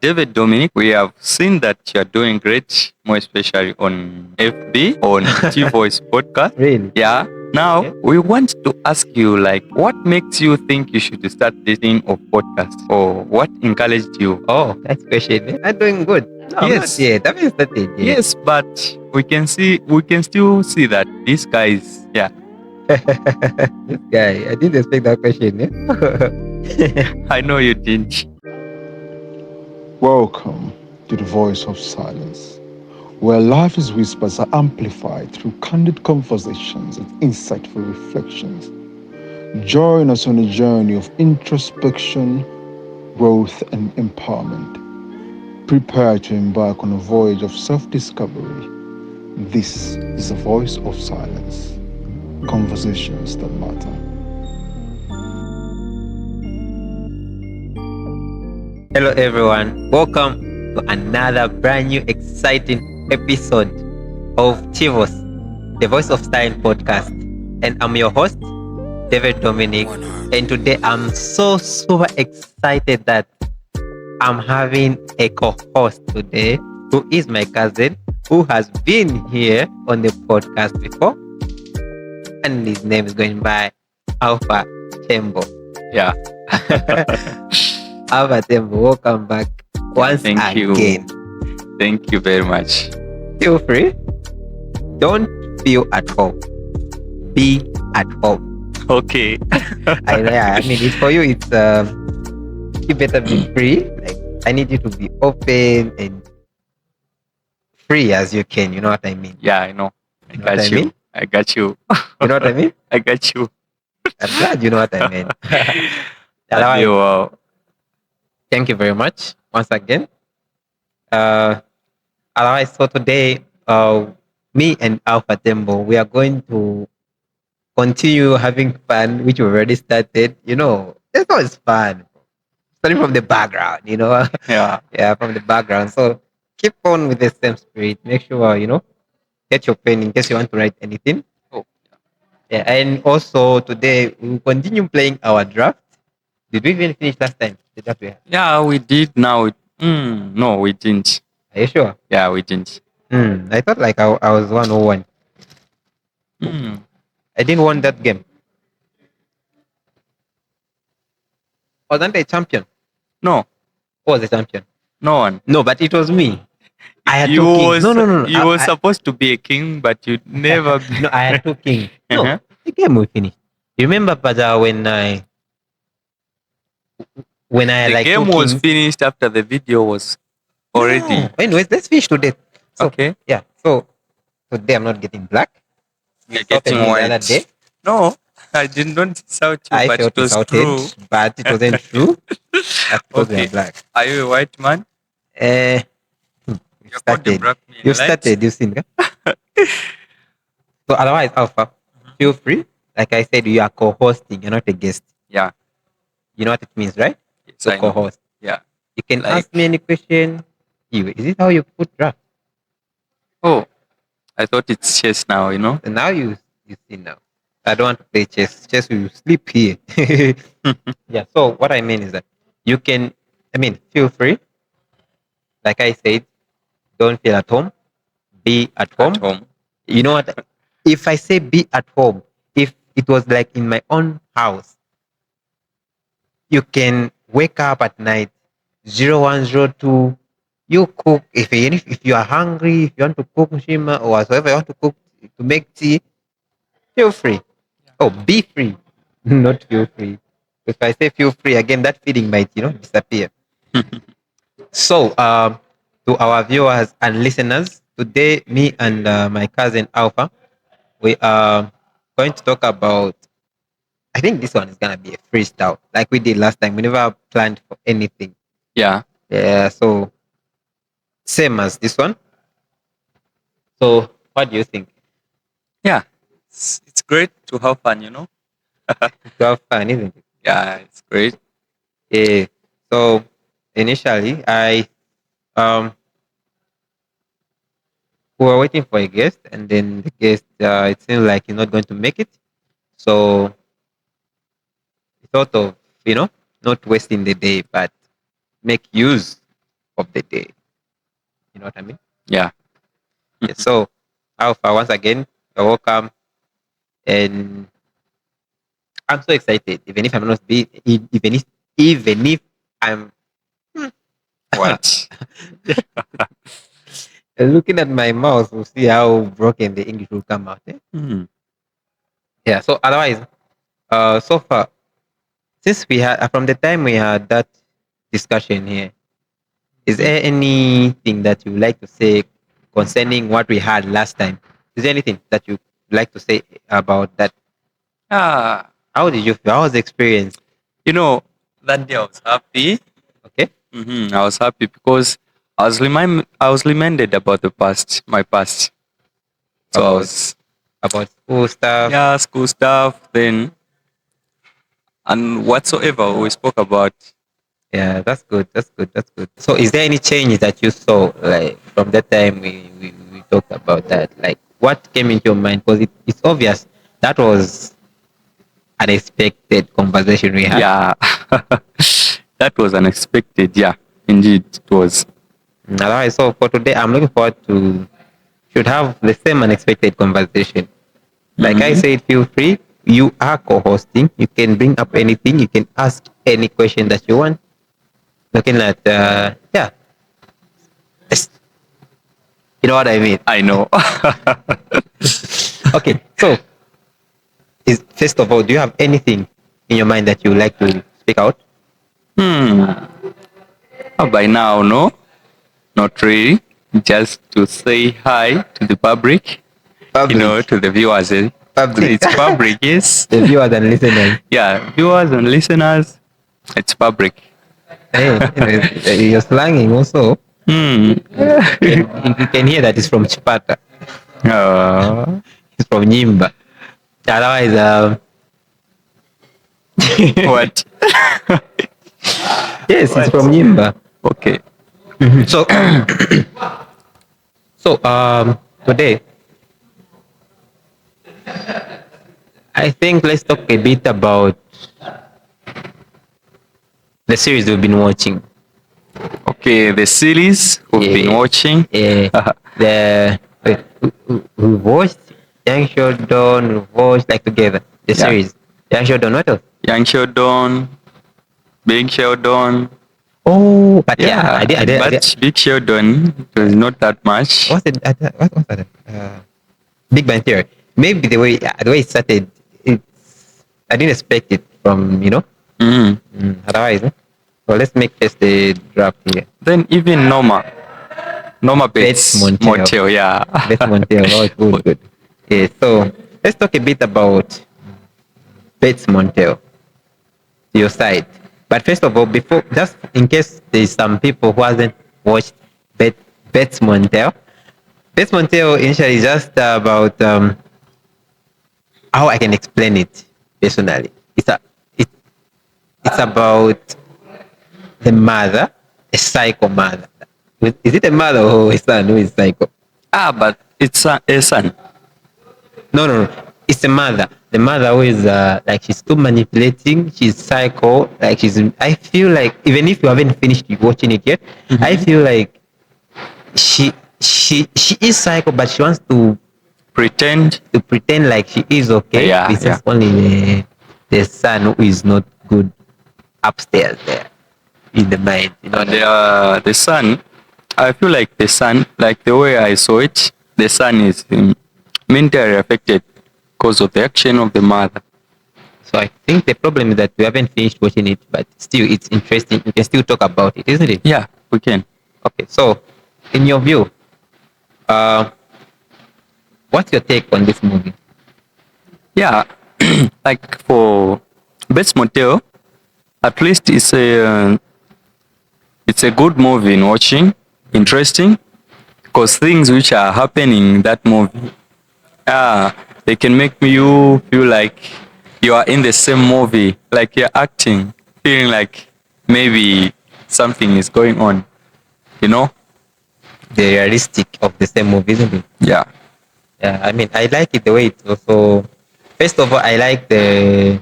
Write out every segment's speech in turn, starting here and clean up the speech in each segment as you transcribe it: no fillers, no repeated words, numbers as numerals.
David Dominic, we have seen that you're doing great, more especially on FB, on TVOS podcast. Really? Yeah. Now, Okay. we want to ask you, like, what makes you think you should start this thing of podcast? Or what encouraged you? Oh, that's question. I'm doing good. No, I'm not Yes. yet. I haven't started yet. Yes, but we can still see that these guys, yeah, This guy, I didn't expect that question. Yeah? I know you didn't. Welcome to the Voice of Silence, where life's whispers are amplified through candid conversations and insightful reflections. Join us on a journey of introspection, growth, and empowerment. Prepare to embark on a voyage of self-discovery. This is the Voice of Silence, conversations that matter. Hello, everyone. Welcome to another brand new, exciting episode of TVOS, the Voice of Style podcast. And I'm your host, David Dominic. And today I'm so super excited that I'm having a co-host today who is my cousin who has been here on the podcast before. And his name is going by Alpha Tembo. Yeah. Alpha Tembo, welcome back once Thank again. you. Thank you very much. Feel free. Don't feel at home. Be at home. Okay. I mean, it's for you. It's you better be free. Like I need you to be open and free as you can. You know what I mean? Yeah, I know. I You know what got I you. mean? I got you. You know what I mean? I got you. I'm glad you know what I mean. Otherwise, Wow. thank you very much once again. Otherwise, so today, me and Alpha Tembo, we are going to continue having fun, which we already started. You know, it's always fun. Starting from the background, you know. Yeah. Yeah, from the background. So keep on with the same spirit. Make sure, get your pen in case you want to write anything. Oh. Yeah, and also today we will continue playing our draft. Did we even finish last time? The draft we had? Yeah, we did now. No, we didn't. Are you sure? Yeah, we didn't. I thought like I was 101. Mm. I didn't won that game. Wasn't I a champion? No, Who was the champion? no one. No, but it was me. I had You two kings. was, No. You were supposed to be a king, but you never. No, I had two kings. No, Uh-huh. the game we finished. You remember, but when I The like game two was kings? finished after the video was already. No. Anyways, let's finish today. So, Okay. Yeah. So today I'm not getting black. You're Insulted getting me the white. other day. No, I did not insult you, I but felt it was insulted, true. but it wasn't true. That's because we Okay. are black. Are you a white man? You You're called the started. black man, You right? started. You seen? So otherwise, Alpha, feel free. Like I said, you are co-hosting. You're not a guest. Yeah. You know what it means, right? Yes, So I know. co-host. Yeah. You can Like- ask me any question. Is it how you put draft? Oh, I thought it's chess now, you know? And now you see now. I don't want to play chess. Chess will sleep here. Yeah. So what I mean is that you can. Feel free. Like I said, don't feel at home. Be at home. At home. You know what? If I say be at home, if it was like in my own house, you can wake up at night, 0102. You cook if you are hungry, if you want to cook shima or whatsoever you want to cook to make tea, feel free. Oh, be free, not feel free. If I say feel free again, that feeling might disappear. So, to our viewers and listeners, today me and my cousin Alpha, we are going to talk about. I think this one is gonna be a freestyle, like we did last time. We never planned for anything. Yeah. Yeah, so same as this one. So, what do you think? Yeah. It's great to have fun, you know? To have fun, isn't it? Yeah, it's great. Yeah. So initially, we were waiting for a guest, and then the guest it seemed like he's not going to make it. So we thought of not wasting the day, but make use of the day. You know what I mean? Yeah. Yeah, so Alpha, once again, you're welcome. And I'm so excited. Even if I'm What? looking at my mouth, we'll see how broken the English will come out. Eh? Hmm. Yeah. So otherwise, so far, since we had from the time we had that discussion here, is there anything that you would like to say concerning what we had last time? Is there anything that you would like to say about that? Ah, How did you feel? How was the experience? you know, that day I was happy. Okay. I was happy because I was reminded about the past, my past. So I About was, about school stuff. yeah, school stuff, then, and whatsoever we spoke about. Yeah, that's good. That's good. That's good. So, is there any change that you saw, like from that time we talked about that? Like, what came into your mind? Because it's obvious that was unexpected conversation we had. Yeah, that was unexpected. Yeah, indeed, it was. Alright, so for today, I'm looking forward to should have the same unexpected conversation. Like I Mhm. said, feel free. You are co-hosting. You can bring up anything. You can ask any question that you want. Looking at yeah, it's- you know what I mean. I know. Okay, so is first of all, do you have anything in your mind that you would like to speak out? Hmm. By now, no, not really. Just to say hi to the public, Public, to the viewers. public, It's public, yes. the viewers and listeners. Yeah, viewers and listeners, it's public. Hey, you're slanging also. Hmm. You can hear that it's from Chipata. Uh, It's from Nyimba. Otherwise, what? yes, it's What? from Nyimba. Okay. So, so today, I think let's talk a bit about the series we've been watching. Okay, the series we've been watching. Yeah, the wait, we watched Young Sheldon. We watched like together the Yeah. series. Young Sheldon. What else? Young Sheldon, Big Sheldon. Oh, but yeah, Yeah, I did. but Big Sheldon was not that much. What's it? What was that? Big Bang Theory. Maybe the way it started, it's I didn't expect it from Mm. Otherwise, so let's make first the draft here. Then even Norma Bates Bates Motel. yeah. Bates Motel. Oh, good, good. Yeah, so let's talk a bit about Bates Motel, your side. But first of all, before just in case there's some people who hasn't watched Bates Motel, Bates Motel initially is just about how I can explain it personally. It, it's about the mother, a psycho mother. Is it a mother or a son who is psycho? But it's a son. No, no, no. It's the mother. The mother who is like she's too manipulating. She's psycho. Like she's. I feel like even if you haven't finished watching it yet, I feel like she is psycho, but she wants to Pretend. pretend like she is okay. Yeah, It's yeah. just only the son who is not good upstairs there in the mind. You know. And the son, I feel like the son, like the way I saw it, the son is mentally affected because of the action of the mother. So I think the problem is that we haven't finished watching it, but still it's interesting. We can still talk about it, isn't it? Yeah, we can. Okay, so in your view, what's your take on this movie? Yeah, like for Bates Motel, at least it's a good movie in watching, interesting, because things which are happening in that movie, they can make you feel like you are in the same movie, like you're acting, feeling like maybe something is going on, you know? The realistic of the same movie, isn't it? Yeah. Yeah, I mean, I like it the way it's also. First of all, I like the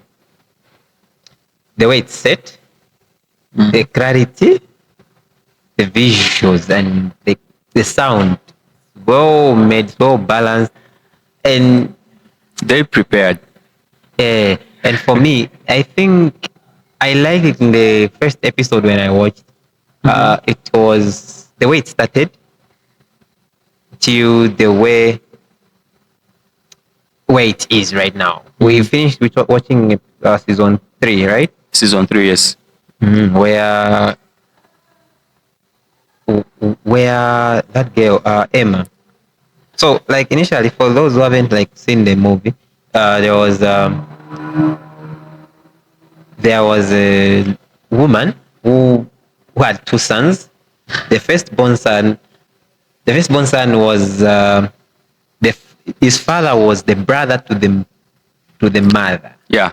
way it's set, the clarity, the visuals and the sound, well made, well balanced, and They prepared. and for me, I think I liked it in the first episode when I watched. It was the way it started to the way where it is right now. We finished with watching season 3, right? Season 3, yes. Where that girl Emma. So like initially, for those who haven't like seen the movie, there was a woman who had two sons. The firstborn son, the firstborn son was his father was the brother to the mother. Yeah.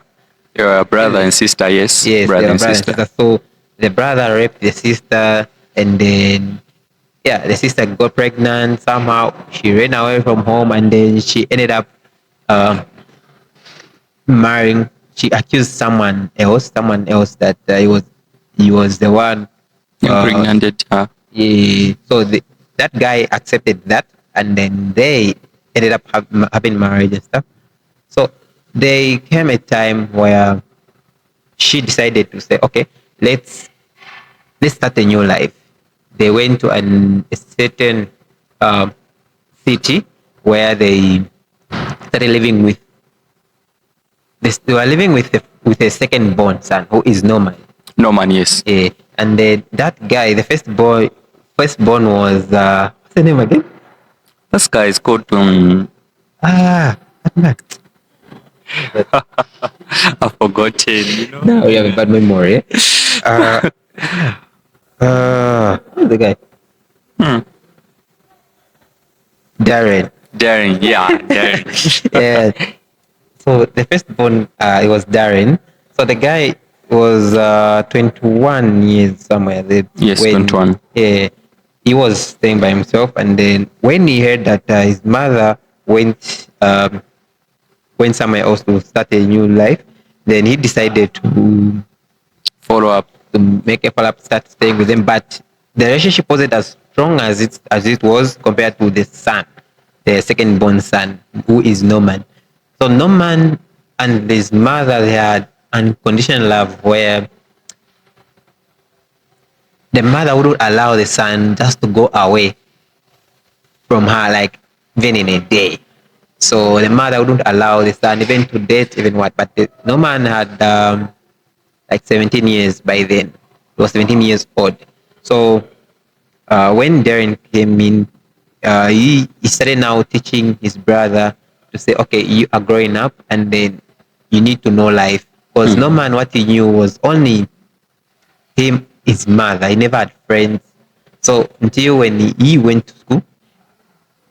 They were brother and sister, yes. Yes, Brother they were and brother and sister. sister. So the brother raped the sister, and then the sister got pregnant. Somehow she ran away from home, and then she ended up um, marrying. She accused someone else that he was the one. Impregnated her. So that guy accepted that, and then they ended up having marriage and stuff. So there came a time where she decided to say, okay, let's start a new life. They went to a certain city where they started living with they were living with a second born son who is Norman. Norman, yes. And then that guy, the firstborn was what's the name again? This guy is called What man? I've forgotten, you know. No, we have a bad memory. Who's the guy? Darren. Darren, yeah, Darren. Yeah. So the firstborn, it was Darren. So the guy was 21 years somewhere. Yes, 21. Yeah, he was staying by himself, and then when he heard that his mother went somewhere else to start a new life, then he decided to Follow up. make a follow-up, start staying with them. But the relationship wasn't as strong as it was compared to the son, the second born son, who is Norman. So Norman and his mother, they had unconditional love where the mother wouldn't allow the son just to go away from her, like even in a day. So the mother wouldn't allow the son even to date, even what. But Norman had like 17 years by then. He was 17 years old. So when Darren came in, he started now teaching his brother to say, okay, you are growing up, and then you need to know life. Because Norman, what he knew was only him, his mother. He never had friends. So until when he went to school,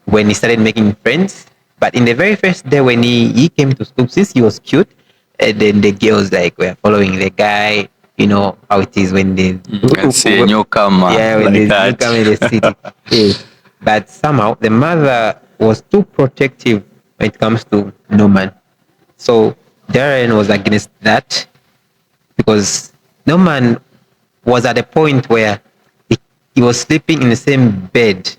when he started making friends. But in the very first day when he came to school, since he was cute, and then the girls like were following the guy. You know how it is when they can see a newcomer when like they that. come in the city. Yeah. But somehow the mother was too protective when it comes to Norman. So Darren was against that because Norman was at a point where he was sleeping in the same bed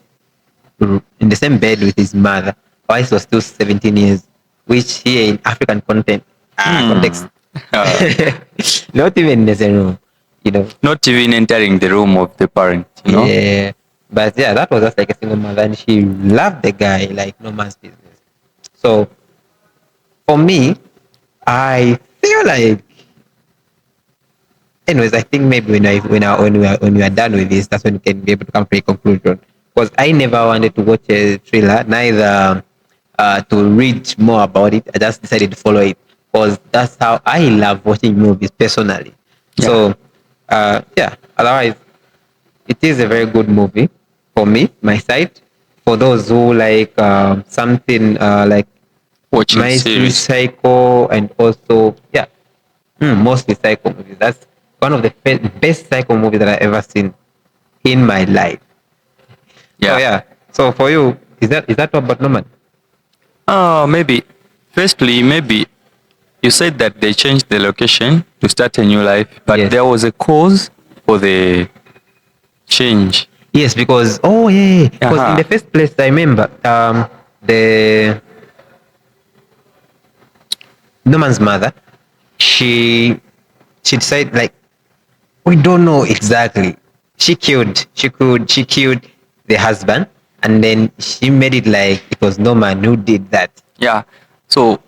with his mother while he was still 17 years, which here in African context, not even in the same room, you know. Not even entering the room of the parent, you know. Yeah, but yeah, that was just like a single mother, and she loved the guy like no man's business. So for me, I feel like, anyways, I think maybe when we are done with this, that's when we can be able to come to a conclusion. Because I never wanted to watch a thriller, neither to read more about it. I just decided to follow it because that's how I love watching movies personally. Yeah. So, otherwise, it is a very good movie for me, my side. For those who like something like Watching mostly series. psycho and also mostly psycho movies. That's one of the best psycho movies that I ever seen in my life. Yeah. So yeah. So for you, is that about Norman? Maybe. Firstly, maybe you said that they changed the location to start a new life, but Yes. there was a cause for the change. Yes, because because in the first place, I remember the Norman's mother, she decided like we don't know exactly. She killed the husband, and then she made it like it was Norman who did that. Yeah. So,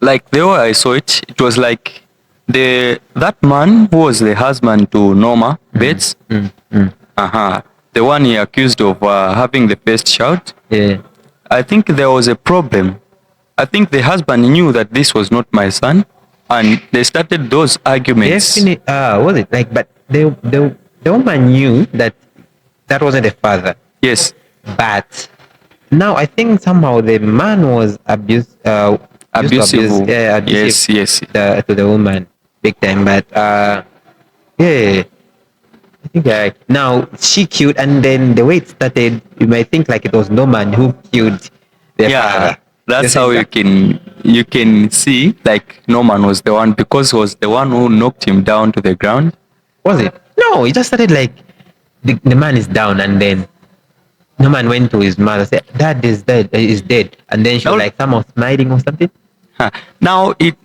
like the way I saw it, it was like that man who was the husband to Norma Bates. The one he accused of having the first child. Yeah. I think there was a problem. I think the husband knew that this was not my son, and they started those arguments. Definitely. Was it like? But the woman knew that that wasn't the father. Yes. But now I think somehow the man was Abusive. abusive Yes. to the woman big time. But yeah, I think now she killed, and then the way it started, you might think like it was Norman who killed the father. That's how you can see like Norman was the one, because he was the one who knocked him down to the ground. Was it? No, it just started like the man is down, and then Norman went to his mother, said, "Dad is dead. Is dead." And then she was like somehow smiling or something. Now it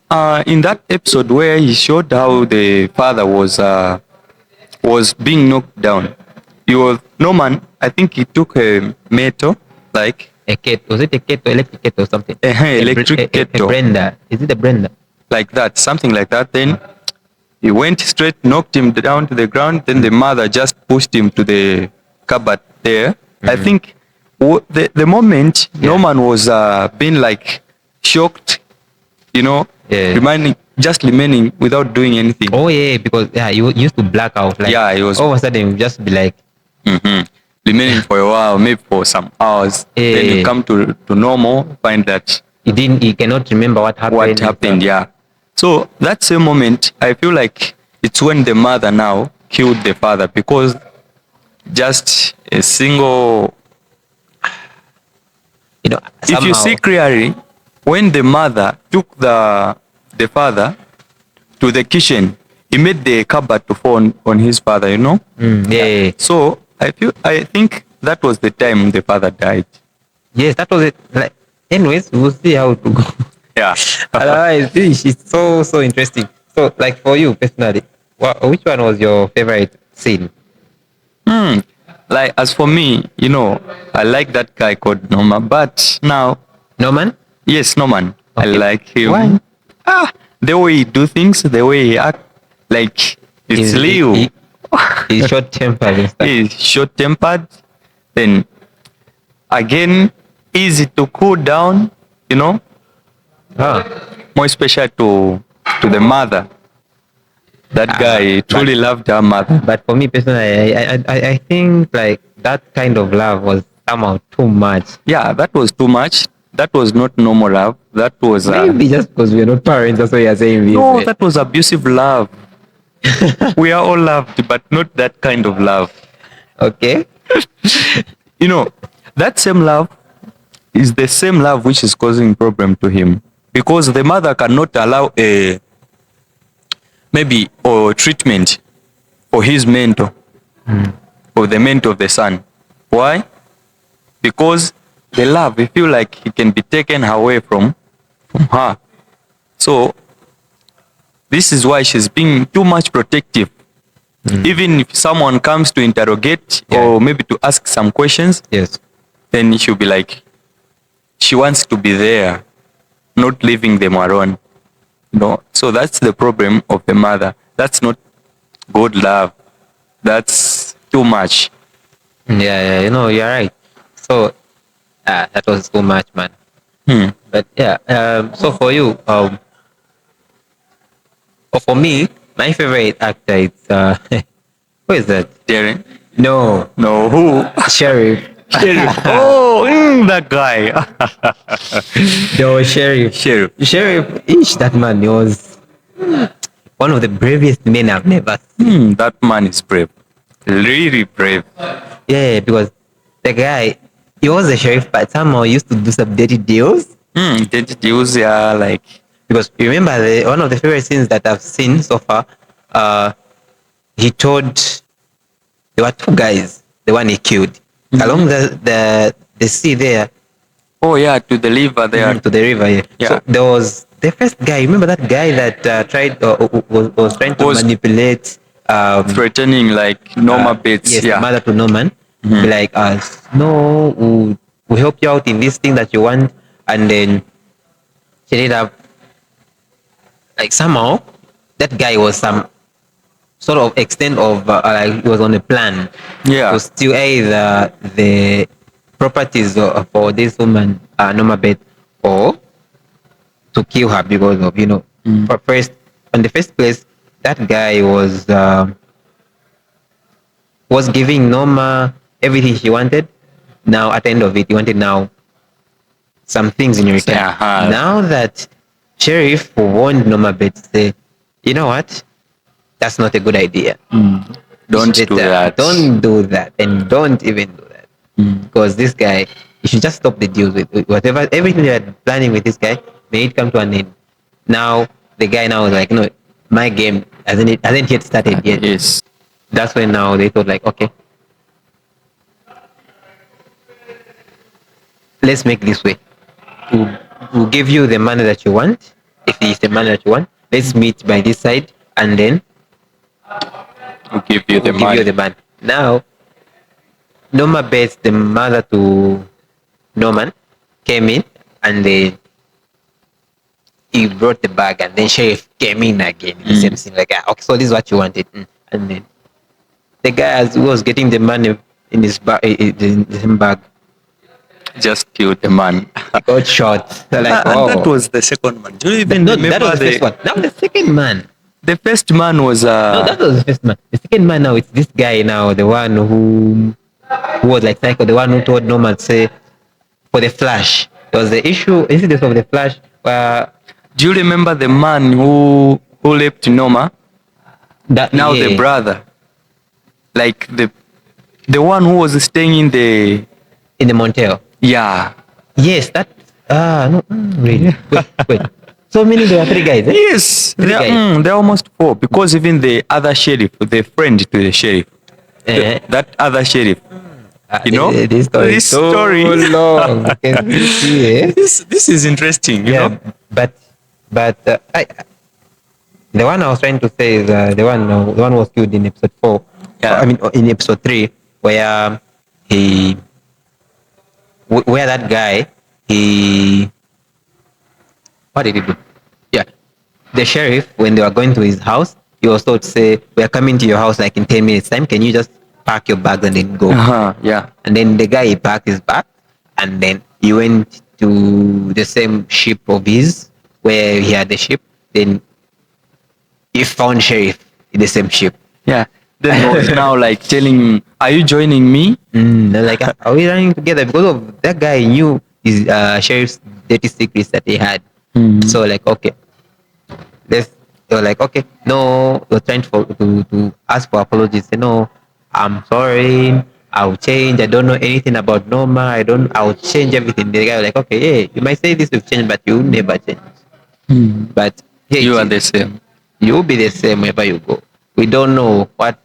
in that episode where he showed how the father was being knocked down, he was Norman. I think he took a metal, like a kettle. Was it a kettle, electric kettle or something? Electric kettle. A blender. Is it a blender? Like that, something like that. Then he went straight, knocked him down to the ground. Then the mother just pushed him to the cupboard there. I think the moment Norman was being like shocked, remaining without doing anything. Oh yeah, because you used to black out. Like, he was all of a sudden just be like remaining for a while, maybe for some hours. Then you come to normal, find that he cannot remember what happened. So that same moment, I feel like it's when the mother now killed the father, because just a single, if you see clearly, when the mother took the father to the kitchen, he made the cupboard to fall on his father, So I think that was the time the father died. Yes, that was it. Like, anyways, we'll see how it will go. Yeah. Otherwise, it's so interesting. So, like for you personally, which one was your favorite scene? Like as for me, I like that guy called Norman, but now Norman? Yes, Norman. Okay. I like him. Why? The way he do things, the way he act, like it's Leo. He's short-tempered. He's short-tempered. Then again, easy to cool down. More special to the mother. That guy truly loved her mother. But for me personally, I think like that kind of love was somehow too much. Yeah, that was too much. That was not normal love. That was maybe just because we're not parents. That's why you're saying this. No, that was abusive love. We are all loved, but not that kind of love. Okay. That same love is the same love which is causing problem to him, because the mother cannot allow or treatment for his mentor, or the mentor of the son. Why? Because the love, he feel like he can be taken away from her. So this is why she's being too much protective. Even if someone comes to interrogate or maybe to ask some questions, then she'll be like, she wants to be there, not leaving them alone. So that's the problem of the mother. That's not good love. That's too much. Yeah, you're right. So that was too much, man. But so for you, for me, my favorite actor is who is that? Darren? No, Who? Sheriff. Sheriff. That guy. No, Sheriff. That man, he was one of the bravest men I've never seen. That man is brave. Really brave. Yeah, because the guy, he was a sheriff, but somehow he used to do some dirty deals. Dirty deals, like. Because you remember one of the favorite scenes that I've seen so far, he told there were two guys. The one he killed along the sea there. Oh yeah, to the liver there. To the river. Yeah. Yeah. So there was the first guy. Remember that guy that tried was trying to Was manipulate threatening like Norma Bates. yes, the Yeah. mother to Norman. Be like, no, we'll help you out in this thing that you want, and then she ended up like somehow that guy was some sort of extent of like he was on a plan Yeah. to steal either the properties for this woman Norma Bates or to kill her because of for first in the first place that guy was giving Norma everything she wanted. Now at the end of it, he wanted now some things in return. Yeah. Now that Sheriff warned Norma Bates, say, you know what? That's not a good idea. Don't do that. Don't do that, and don't even do that because this guy, you should just stop the deals with whatever everything you're planning with this guy. May it come to an end. Now the guy now is like, no, my game hasn't yet started yet. Yes. That's when now they thought like, okay, let's make this way. We'll give you the money that you want. If it's the money that you want, let's meet by this side, and then We'll give you the we'll money. give you the money. Now, Norma Bates, the mother to Norman, came in, and he brought the bag, and then Sheriff came in again. The same thing, like, okay, so this is what you wanted. And then the guy who was getting the money in his bag, in his bag, Just killed the man. got shot. So like, And oh, that was the second man. Do you even no, remember that was the first one. Now the second man. The first man was No, that was the first man. The second man now it's this guy now, the one who was like psycho, the one who told Norman say for the Flash. There was the issue, incident of the Flash where Do you remember the man who raped Norma? that Now the brother. Like the one who was staying in the in the motel. yeah. Yes, that no, really. Wait. So meaning there were three guys, eh? Yes. Three guys. They're almost four because even the other sheriff, the friend to the sheriff, that other sheriff, you know, This story is so long. Can you see, eh? This is interesting, you know. but the one I was trying to say is the one who was killed in episode 4. Yeah. I mean in episode 3, where where that guy what did he do? Yeah, the sheriff, when they were going to his house, he was told to say, "We are coming to your house like in 10 minutes time. Can you just pack your bags and then go?" Yeah. And then the guy, he packed his bag, and then he went to the same ship of his where he had the ship. Then he found sheriff in the same ship. Yeah. Then he was now like telling him, "Are you joining me?" They're like, "Are we running together?" Because of that guy knew his sheriff's dirty secrets that he had. So like, okay, they were like, okay, no, we're trying to ask for apologies. Say, no, I'm sorry, I'll change. I don't know anything about Norma. I'll change everything. The guy was like, okay, yeah, you might say this will change, but you never change. But here You it are is. the same. You'll be the same wherever you go. We don't know what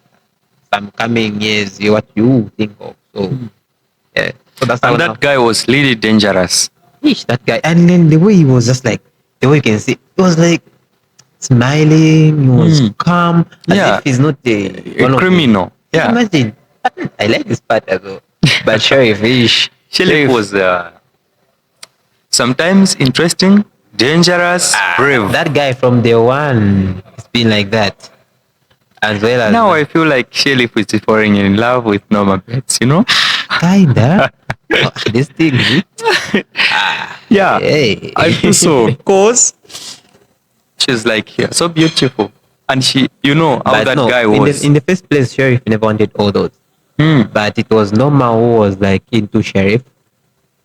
some coming years, what you think of. So, yeah. So that's how And now. that guy was really dangerous. Ish, that guy. And then the way he was just like, the way you can see, it was like smiling, he was calm, as Yeah. if he's not A one of the- criminal. Yeah. Imagine. I like this part as well. But Sheriff, ish. Sheriff was sometimes interesting, dangerous, brave. That guy from day one, it's been like that. As well as Now I feel like Sheriff is falling in love with Norma Bates, you know? kinda. This thing. Yeah. Hey. I feel so. Because she's like so beautiful. And she, you know how But that no, guy was. in the first place, Sheriff never wanted all those. But it was Norma who was like into Sheriff.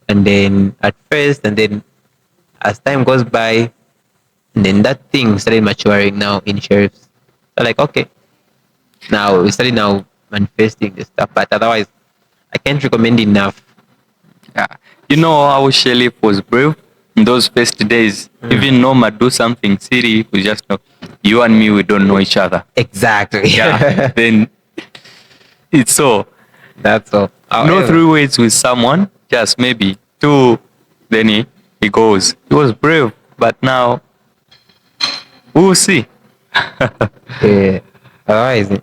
And then at first, and then as time goes by, and then that thing started maturing now in Sheriff's. So like, okay, now we started now manifesting this stuff. But otherwise, I can't recommend enough. Yeah. You know how Sheriff was brave in those first days. Even Norma do something silly, we just know you and me, we don't know each other. Exactly. Yeah. Then It's so. That's all. No However, 3 ways with someone, just maybe two. Then he goes. He was brave, but now we'll see. yeah. Otherwise,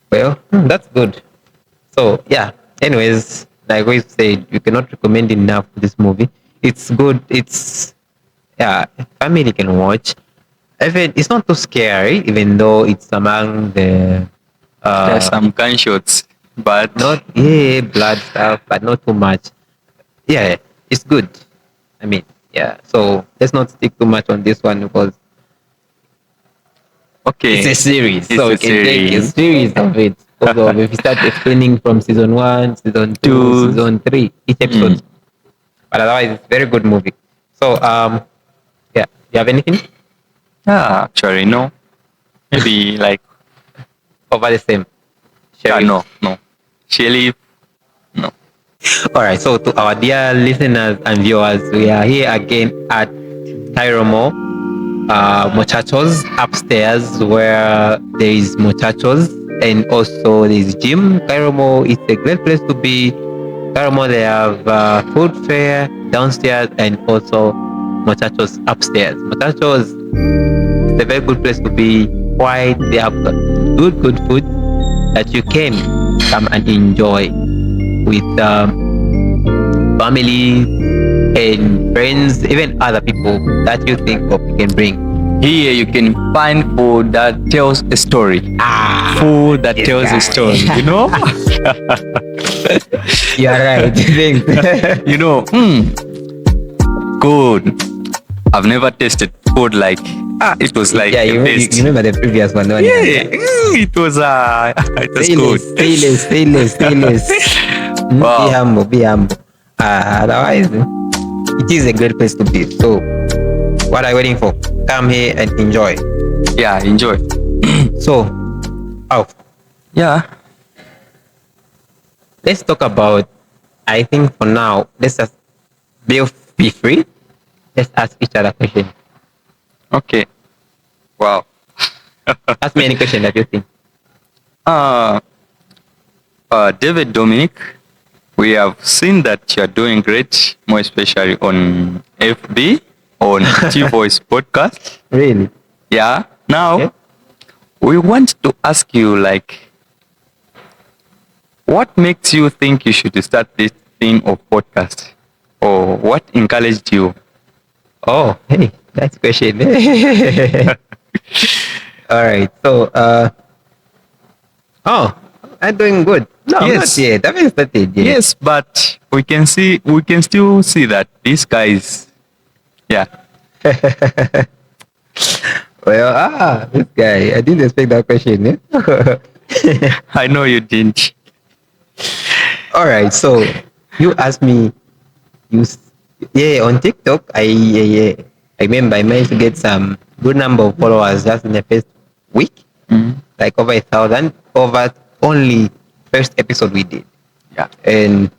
well, that's good. So yeah. Anyways, like we said, you cannot recommend enough this movie. It's good. It's yeah, family can watch. Even it's not too scary, even though it's among the There's uh some gunshots, but not yeah blood stuff, but not too much. Yeah, it's good. I mean, yeah. So let's not stick too much on this one because it's okay, a series, it's so we a can take a series. series of it. Although if we start explaining from season one, season two, Two. season three, each episode. Mm. But otherwise, it's very good movie. So yeah. You have anything Actually, no. Maybe like, over the same? Sheriff. no, no. Sheriff, no. All right. So to our dear listeners and viewers, we are here again at Tyromo Muchachos upstairs where there is muchachos and also there is gym. Tyromo is a great place to be. Tyromo, they have food fair downstairs and also muchachos upstairs. Muchachos is a very good place to be. Why they have good food that you can come and enjoy with family and friends, even other people that you think of you can bring. Here you can find food that tells a story. Food that this tells guy. a story. You know? You're right. Thanks. You know, good. I've never tasted food like it was like Yeah, a you taste. remember the previous one? Yeah, it was good. Stay less. Wow. Be humble. Otherwise, it is a great place to be. So, what are you waiting for? Come here and enjoy. Yeah, enjoy. So, Yeah. let's talk about. I think for now, let's just be free. Let's ask each other questions. Okay. Wow. Ask me any question that you think. David Dominic, we have seen that you're doing great, more especially on FB, on TVOS podcast. Really? Yeah. Now, Okay. we want to ask you, like, what makes you think you should start this thing of podcast? Or what encouraged you? Oh, hey, nice question. All right. So, I'm doing good. No, Yes. not yet. I haven't started yet. Yes, but we can still see that these guys, yeah. Well, this guy, I didn't expect that question. I know you didn't. All right. So, you asked me, on TikTok, I remember I managed to get some good number of followers just in the first week, like over 1,000, over only first episode we did. Yeah. And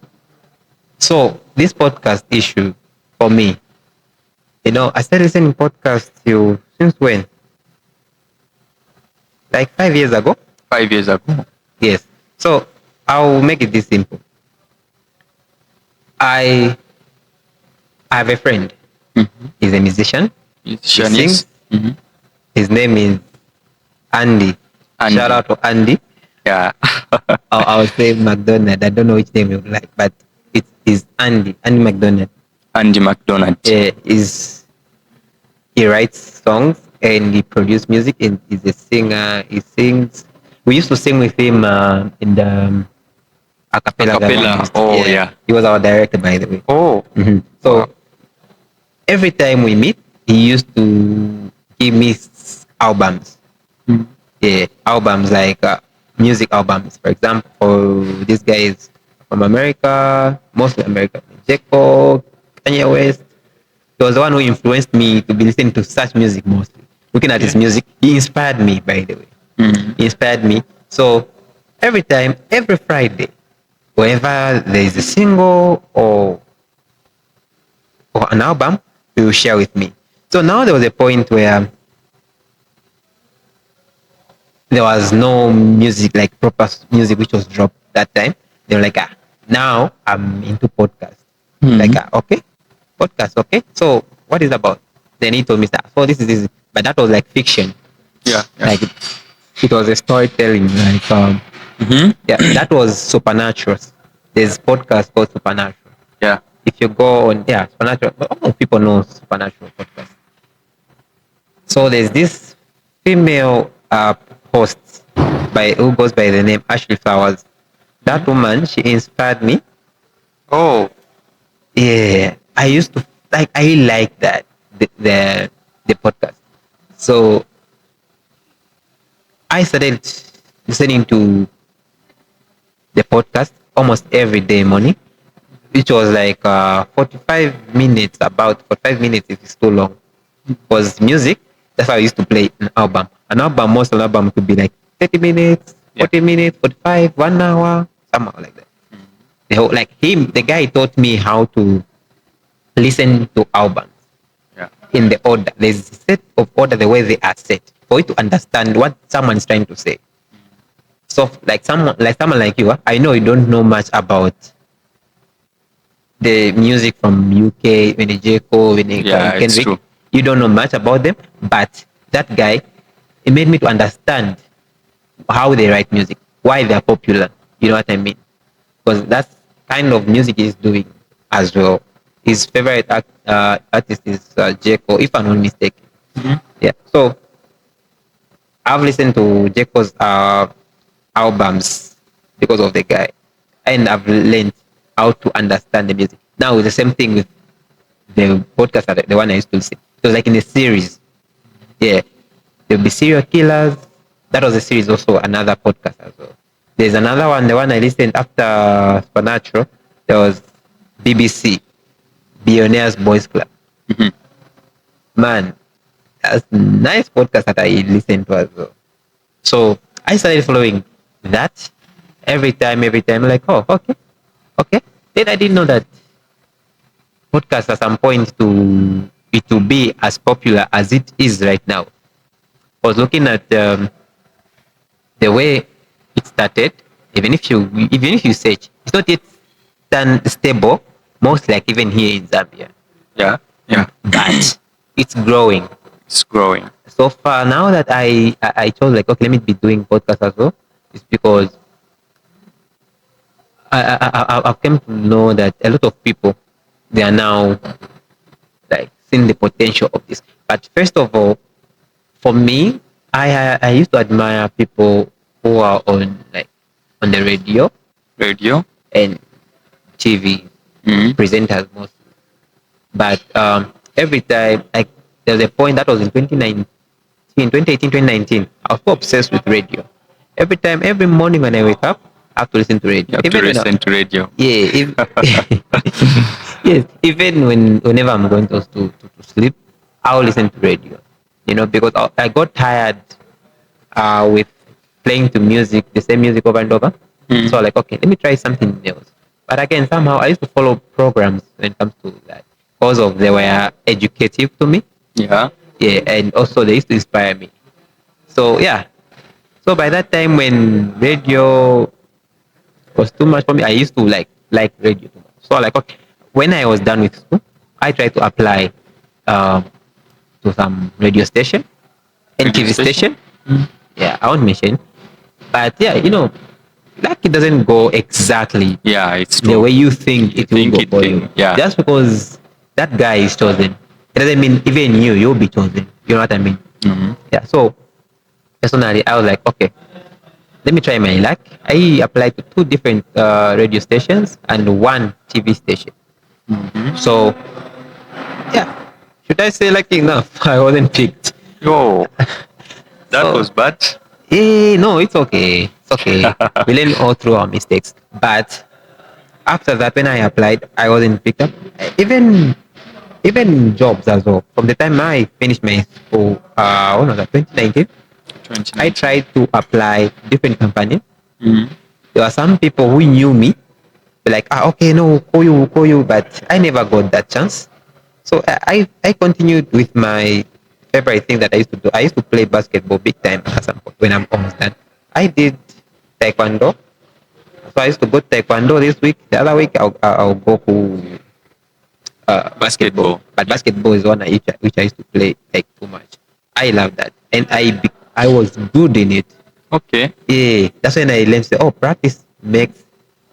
so this podcast issue for me, I started listening podcasts since when? Like 5 years ago? 5 years ago. Yes. So I'll make it this simple. I have a friend. He's a musician. Musician, He yes. sings. His name is Andy. Andy. Shout out to Andy. Yeah. I'll say McDonald. I don't know which name you like, but it is Andy. Andy McDonald. Andy McDonald. He writes songs and he produces music and he's a singer. He sings. We used to sing with him in the a cappella. Acapella. Oh, yeah. He was our director, by the way. Oh. So Wow. every time we meet, he used to give me albums. Yeah, albums like music albums. For example, this guy is from America, mostly America. Jacob, Kanye West. He was the one who influenced me to be listening to such music mostly. Looking at his music, he inspired me, by the way. He inspired me. So every time, every Friday, whenever there is a single or an album, he will share with me. So now there was a point where there was no music, like proper music, which was dropped that time. They were like, now I'm into podcast. Like, Mm. okay, podcast, okay. So what is it about? Then he told me that, so this is this, but that was like fiction. Yeah. Yeah. Like it was a storytelling. Like Mm-hmm. yeah, that was supernatural. There's podcast called Supernatural. Yeah. If you go on, yeah, Supernatural, but all people know Supernatural podcast. So there's this female host by who goes by the name Ashley Flowers. That woman, she inspired me. Oh. Yeah, I used to like. I like that the podcast. So I started listening to the podcast almost every day morning, which was like 45 minutes, about 45 minutes if it's too long. Was music. That's how I used to play an album. Most of an album could be like 30 minutes, Yeah. 40 minutes, 45, 1 hour, somehow like that. The whole, like him, the guy taught me how to listen to albums Yeah. in the order. There's a set of order, the way they are set for you to understand what someone is trying to say. So someone like you, I know you don't know much about the music from UK, when the J. Cole, when the Yeah, it's Kendrick. true. You don't know much about them, but that guy, it made me to understand how they write music, why they are popular. You know what I mean? Because that's kind of music he's doing as well. His favorite artist is J. Cole, if I'm not mistaken. Mhm. Yeah. So I've listened to J. Cole's albums because of the guy, and I've learned how to understand the music. Now it's the same thing with the podcast, the one I used to listen. It was like in a series. Yeah, there'll be serial killers. That was a series, also another podcast as well. There's another one, the one I listened after Supernatural. There was BBC, Billionaires Boys Club. Mhm. Man, that's nice podcast that I listened to as well. So I started following that every time, like, oh, okay, okay. Then I didn't know that podcast at some point to it will be as popular as it is right now. I was looking at the way it started. Even if you search, it's not yet done stable. Most like even here in Zambia, Yeah. Yeah. but it's growing. It's growing. So far now that I chose like, okay, let me be doing podcast as well. It's because I've come to know that a lot of people, they are now like seeing the potential of this. But first of all, for me, I used to admire people who are on the radio Radio. and TV Mhm. presenters mostly. But every time, like there's a point that was in 2018, 2019, I was so obsessed with radio. Every time, every morning when I wake up, I have to listen to radio. You have to Even when listen to radio. yeah, yes, even whenever I'm going to sleep, I'll listen to radio. You know, because I got tired with playing to music, the same music over and over. Mm. So like, okay, let me try something else. But again, somehow I used to follow programs when it comes to that because of they were educative to me. Yeah. Yeah, and also they used to inspire me. So yeah. So by that time when radio was too much for me, I used to like radio too much. So like, okay, when I was done with school, I tried to apply um, to some radio station and Radio TV station? station. Yeah, I won't mention. But yeah, like it doesn't go exactly Yeah, it's the true. way you think You it will think go it for can- you. yeah. Just because that guy is chosen, it doesn't mean even you'll be chosen. You know what I mean? Mhm. Yeah. So personally, I was like, okay, let me try my luck. I applied to two different radio stations and one TV station. Mhm. So yeah, should I say lucky enough? I wasn't picked. Yo, that So- was bad. No, it's okay. It's okay. We learn all through our mistakes. But after that, when I applied, I wasn't picked up. Even jobs as well. From the time I finished my school, when was that? 2019. I 29. tried to apply different companies. Mhm. There were some people who knew me, like, okay, no, we'll call you, but I never got that chance. So I continued with my favorite thing that I used to do. I used to play basketball big time at some point when I'm almost done. I did taekwondo. So I used to go taekwondo this week. The other week I'll go to basketball. Basketball. But Yeah. basketball is one which I used to play like too much. I love that, and I was good in it. Okay. Yeah, that's when I learned. Say, oh, practice makes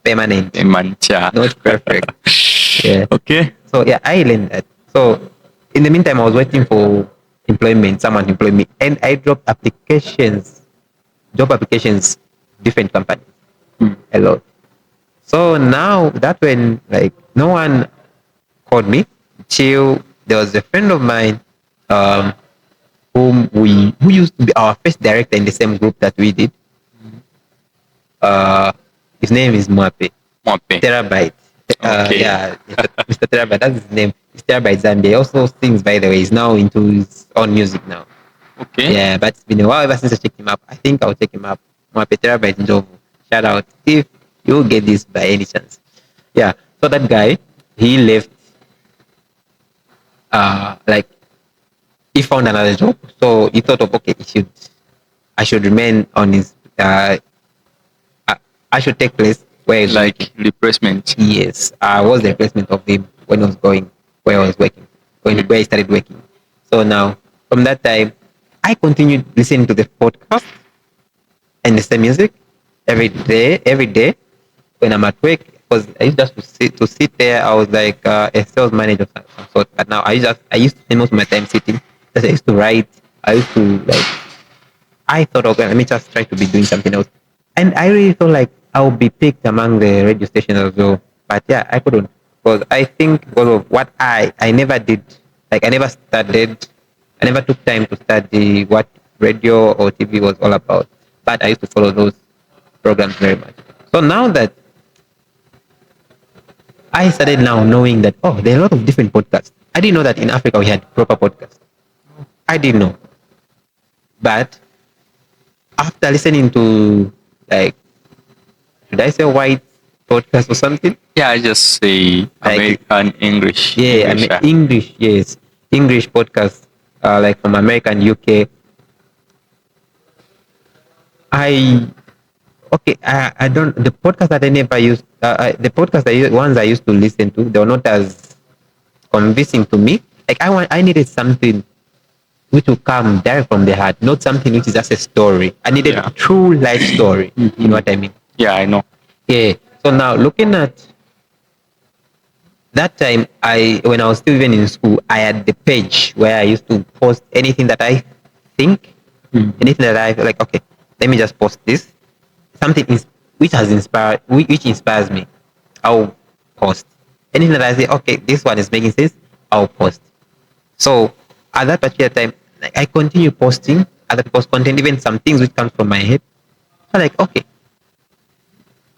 permanent, Mancha. not perfect. Yeah. Okay. So yeah, I learned that. So in the meantime, I was waiting for employment. Someone to employ me, and I dropped applications, job applications, different companies, Hmm. a lot. So now that when like no one called me till there was a friend of mine, um, who used to be our first director in the same group that we did. Uh, his name is Mwape. Mwape. Terabyte. Okay. Yeah, Mr. Terabyte. That's his name. It's Terabyte Zambia. He also sings, by the way. He's now into his own music now. Okay. Yeah, but it's been a while ever since I checked him up. I think I'll check him up. Mwape Terabyte Njovu. Shout out if you get this by any chance. Yeah. So that guy, he left. Like he found another job. So he thought of okay, I should remain on his. I, I should take place where he's working. Like replacement. Yes, I was the replacement of him when I was going where I was working, where I started working. So now, from that time, I continued listening to the podcast and the same music every day when I'm at work. Because I used just to sit there. I was like a sales manager of some sort. But now I used to spend most of my time sitting. Because I used to write. I used to like. I thought, okay, let me just try to be doing something else. And I really thought like I'll be picked among the radio stations as well. But yeah, I couldn't. Because I think because of what I never did. Like I never studied. I never took time to study what radio or TV was all about. But I used to follow those programs very much. So now that I started now knowing that, oh, there are a lot of different podcasts. I didn't know that in Africa we had proper podcasts. I didn't know. But after listening to like should I say white podcast or something? Yeah, I just say Like American English. yeah, I English. mean English, yes. English podcast like from America and UK. I okay, I don't the podcast that I never used the podcast ones I used to listen to, they were not as convincing to me. Like I needed something which will come direct from the heart, not something which is just a story. I needed Yeah. a true life story. You know what I mean? Yeah, I know. Yeah. So now looking at that time, when I was still even in school, I had the page where I used to post anything that I think, anything that I feel like, okay, let me just post this. Something is which has inspired, which inspires me. I'll post. Anything that I say, okay, this one is making sense, I'll post. So at that particular time, like, I continue posting other people's content, even some things which comes from my head. I'm like, okay,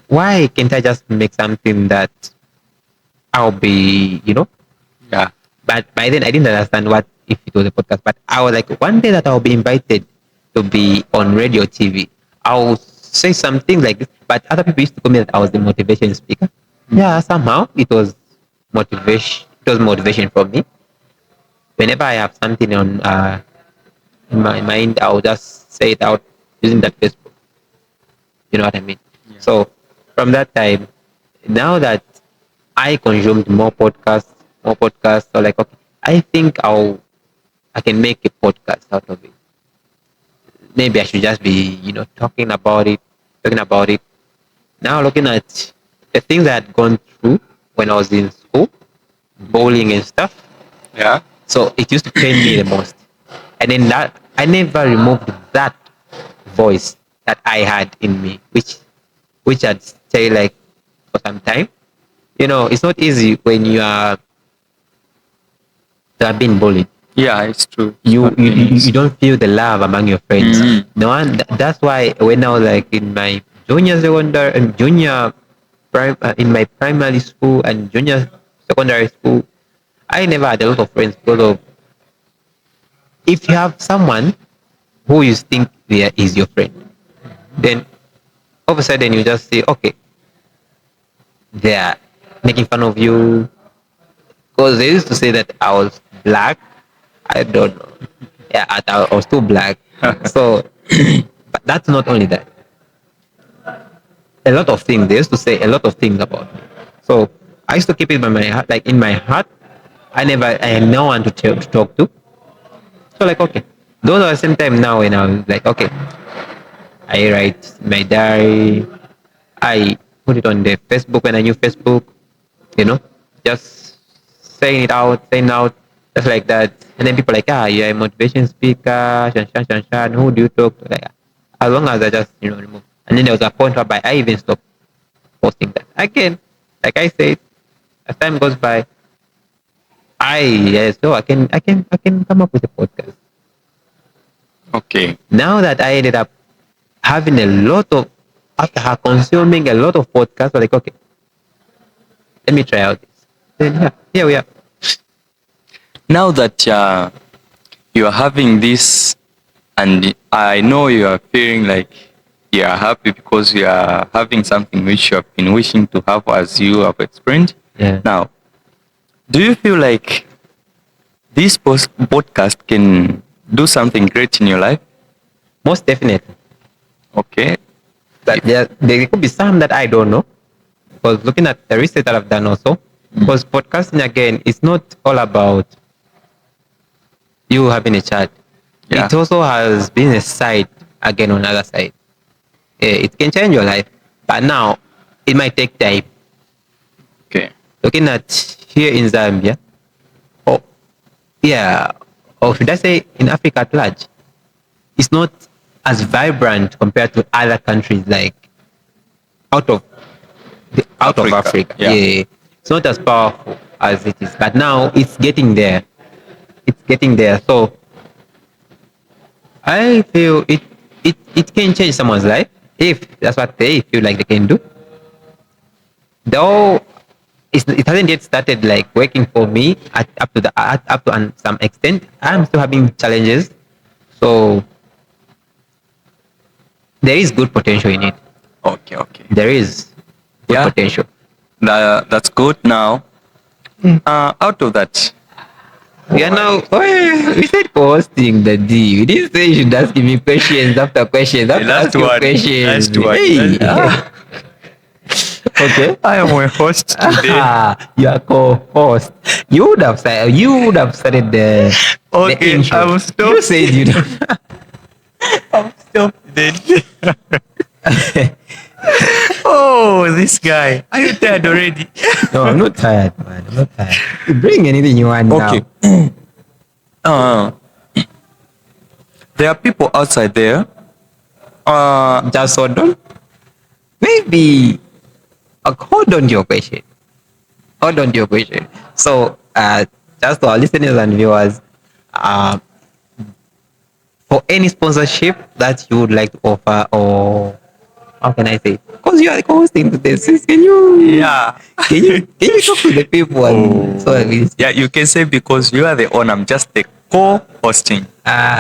why can't I just make something that I'll be, Yeah. but by then I didn't understand what if it was a podcast. But I was like, one day that I'll be invited to be on radio TV, I'll say something like this. But other people used to tell me that I was the motivation speaker. Yeah, somehow it was motivation. It was motivation for me. Whenever I have something on in my mind, I'll just say it out using that Facebook. You know what I mean? Yeah. So from that time, now that I consumed more podcasts, so like okay, I think I can make a podcast out of it. Maybe I should just be, talking about it. Now looking at the things I had gone through when I was in school, bowling and stuff. Yeah. So it used to pain me the most. And then that I never removed that voice that I had in me, which I'd stay like for some time. It's not easy when you are being bullied. Yeah, it's true. You don't feel the love among your friends. No one. That's why when I was like in my junior secondary and junior in my primary school and junior secondary school, I never had a lot of friends because of if you have someone who you think there is your friend, then all of a sudden you just say, okay, they are making fun of you because they used to say that I was black. I don't know. Yeah, I was too black. So, but that's not only that. A lot of things. They used to say a lot of things about me. So I used to keep it by my heart, like in my heart. I had no one to talk to. So like, okay, those are the same time now when I was like, okay, I write my diary. I put it on the Facebook when I knew Facebook, you know, just saying out, just like that. And then people like, you're a motivation speaker, shan. Who do you talk to? Like, as long as I just, remove. And then there was a point whereby I even stopped posting that. Again, like I said, as time goes by, so I can come up with a podcast. Okay. Now that I ended up having a lot of, after her consuming a lot of podcasts, I'm like, okay, let me try out this. Then yeah, here we are. Now that you are having this, and I know you are feeling like you are happy because you are having something which you have been wishing to have, as you have explained. Yeah. Now, do you feel like this podcast can do something great in your life? Most definitely. Okay. But there could be some that I don't know. Because looking at the research that I've done also, because podcasting again is not all about you having a chat. Yeah. It also has business side again on the other side. It can change your life, but now it might take time. Okay. Looking at here in Zambia, or yeah, or should I say in Africa at large, it's not as vibrant compared to other countries like out of Africa, Africa. yeah. It's not as powerful as it is, but now it's getting there. It's getting there. So I feel it can change someone's life if that's what they feel like they can do. Though it hasn't yet started like working for me up to some extent. I'm still having challenges, so there is good potential in it. Okay. Okay. There is good Yeah. potential. That's good. Now, out of that, We are now. Oh, we said posting the D. We didn't say you should just give me questions after questions after last asking one, questions. last one. Hey. Okay. I am a host today. You are co-host. You would have started the Okay, intro. I'm stopped. You said you don't. I'm stopped then. Oh, this guy. Are you tired already? No, I'm not tired, man. I'm not tired. You bring anything you want Okay. now. There are people outside there. Just hold on. Maybe. Hold on to your question. Hold on to your question. So, just to our listeners and viewers, for any sponsorship that you would like to offer, or how can I say? Because you are the co-hosting to this, can you? Yeah. Can you talk to the people? So at least, Yeah, you can say because you are the owner. I'm just the co-hosting.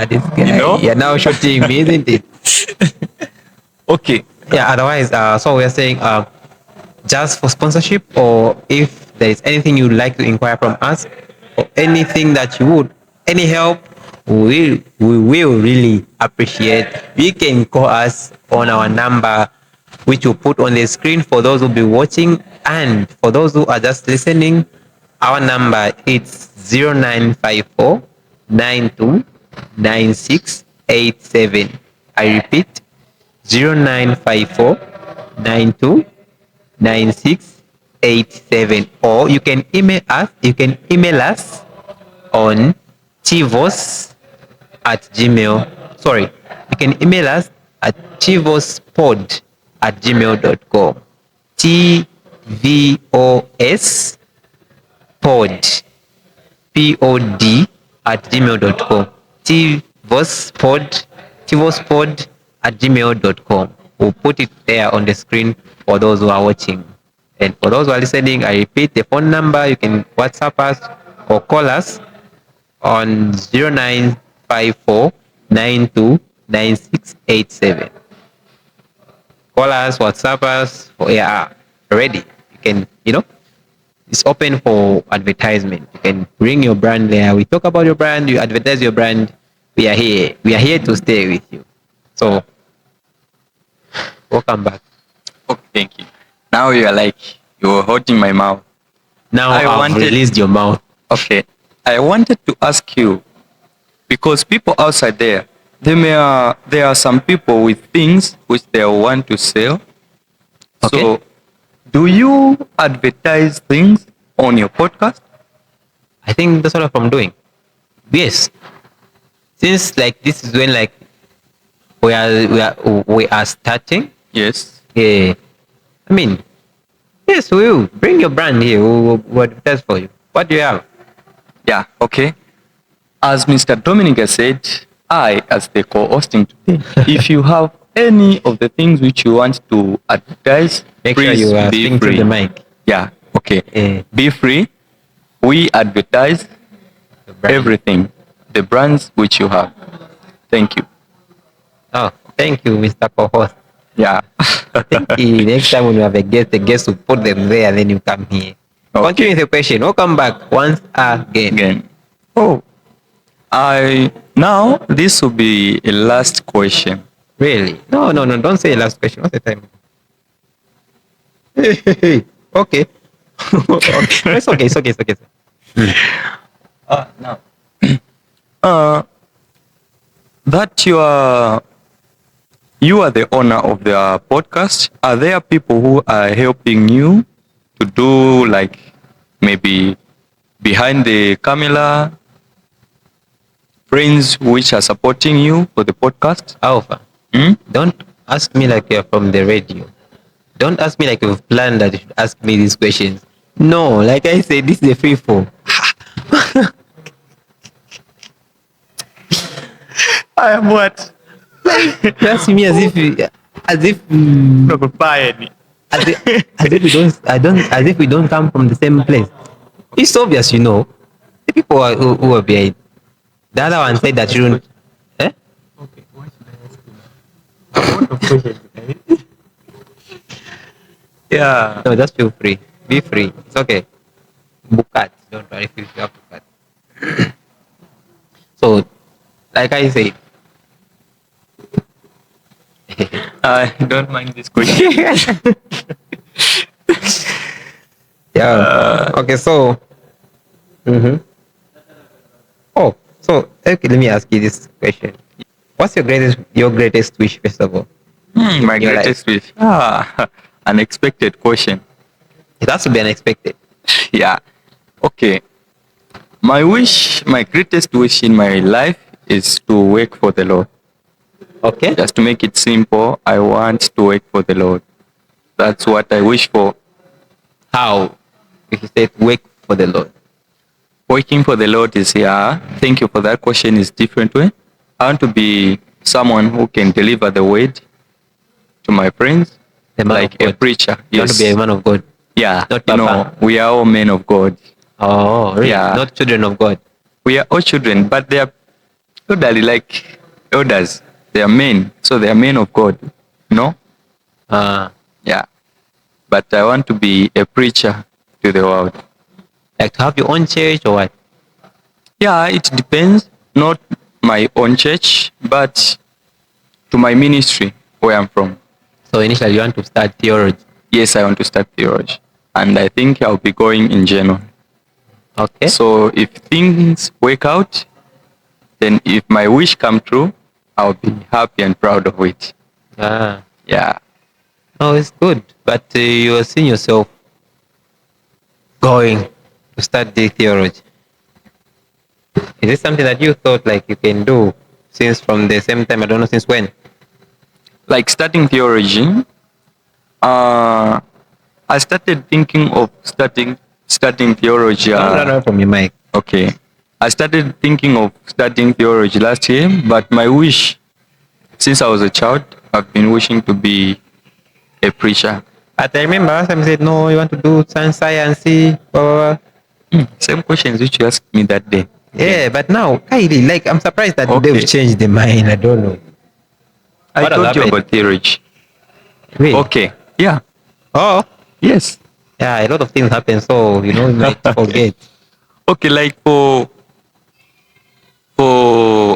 this guy. You know? You're now shooting me, isn't it? Okay. Yeah. Otherwise, so we're saying, just for sponsorship, or if there is anything you'd like to inquire from us, or anything that you would, any help, we will really appreciate. You can call us on our number, which we'll put on the screen for those who will be watching, and for those who are just listening, our number is 0954 929687. I repeat, 0954 929687, or you can email us on TVOS at Gmail. Sorry, you can email us at TVOSpod@gmail.com. TVOS pod pod@gmail.com. TVOSpod@gmail.com. We'll put it there on the screen for those who are watching. And for those who are listening, I repeat the phone number. You can WhatsApp us or call us on 0954 929687. Call us, WhatsApp us. Ready. You can, it's open for advertisement. You can bring your brand there. We talk about your brand, you advertise your brand, we are here. We are here to stay with you. So welcome back. Okay, thank you. Now you're like you're holding my mouth. Now I I've wanted- released your mouth. Okay, I wanted to ask you because people outside there, there are some people with things which they want to sell. Okay. So, do you advertise things on your podcast? I think that's what I'm doing. Yes. Since like this is when like we are starting. Yes. Yeah. I mean, yes, we will bring your brand here. We'll advertise for you. What do you have? Yeah. Okay. As Mr. Dominica said, I, as the co-hosting today, if you have any of the things which you want to advertise, Make sure please you are be speaking free. through the mic. Yeah. Okay. Yeah. Be free. We advertise The brand. everything, the brands which you have. Thank you. Oh, thank you, Mr. Co-host. Yeah. Thank you. Next time when you have the guest will put them there, then you come here. Okay. Continue with the question. Welcome back once again. Again. Oh, now this will be a last question. Really? No. Don't say last question. What's the time? Okay. Okay. It's okay. Now, uh, that you are the owner of the podcast. Are there people who are helping you to do like maybe behind the camera, friends which are supporting you for the podcast? Alpha, Hmm? don't ask me like you're from the radio. Don't ask me like you've planned that you should ask me these questions. No, like I said, this is a free fall. I am what? You ask me as if as if we don't come from the same place. It's obvious, you know. The people who are behind. The other one said that you don't. Eh? Okay, what should I ask you now? What of questions? Yeah. No, just feel free. Be free. It's okay. Book cards. Don't worry if you have book cards. So, like I said. I don't mind this question. Yeah. Okay, so. Oh, so okay. Let me ask you this question. What's your greatest wish, first of all? My Your life. greatest wish. Unexpected question. It has to be unexpected. Yeah. Okay. My greatest wish in my life is to work for the Lord. Okay. Just to make it simple, I want to work for the Lord. That's what I wish for. How? If you said work for the Lord. Working for the Lord is thank you for that question, is different way. I want to be someone who can deliver the word to my friends, The man like of a God. preacher. You want to be a man of God. Yeah. Not You know, Papa. we are all men of God. Oh, really? Yeah. Not children of God. We are all children, but they are totally like elders. They are men, so they are men of God. No? Yeah. But I want to be a preacher to the world. Like to have your own church or what? Yeah, it depends. Not my own church, but to my ministry where I'm from. So initially you want to start theology. Yes, I want to start theology. And I think I'll be going in January. Okay. So if things work out, then if my wish come true, I'll be happy and proud of it. Ah. Yeah. Oh, it's good. But you are seeing yourself going to start the theology. Is this something that you thought like you can do since from the same time? I don't know since when. Like starting theology, I started thinking of starting theology. No, from your mic. Okay. I started thinking of studying theology last year, but my wish, since I was a child, I've been wishing to be a preacher. But I remember last time you said, no, you want to do science, blah, blah, blah. Same questions which you asked me that day. Yeah, but now, Kylie, like, I'm surprised that Okay. they've changed their mind. I don't know. I What has told you happened? about theology. Wait. Okay. Yeah. Oh, Yes. yeah, a lot of things happen, so, you know, you might forget. Okay, like for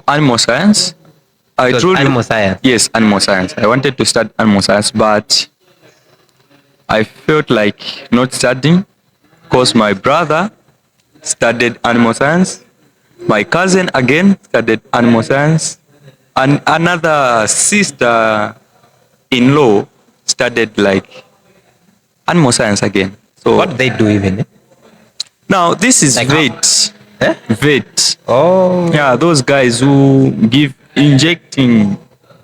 animal science. I It was told you. animal science. Yes, animal science. I wanted to start animal science, but I felt like not studying because my brother studied animal science. My cousin again studied animal science. And another sister-in-law studied like animal science again. So What do they do even? now this is Like how- vet. Eh? Vet. Oh, Yeah, those guys who give injecting.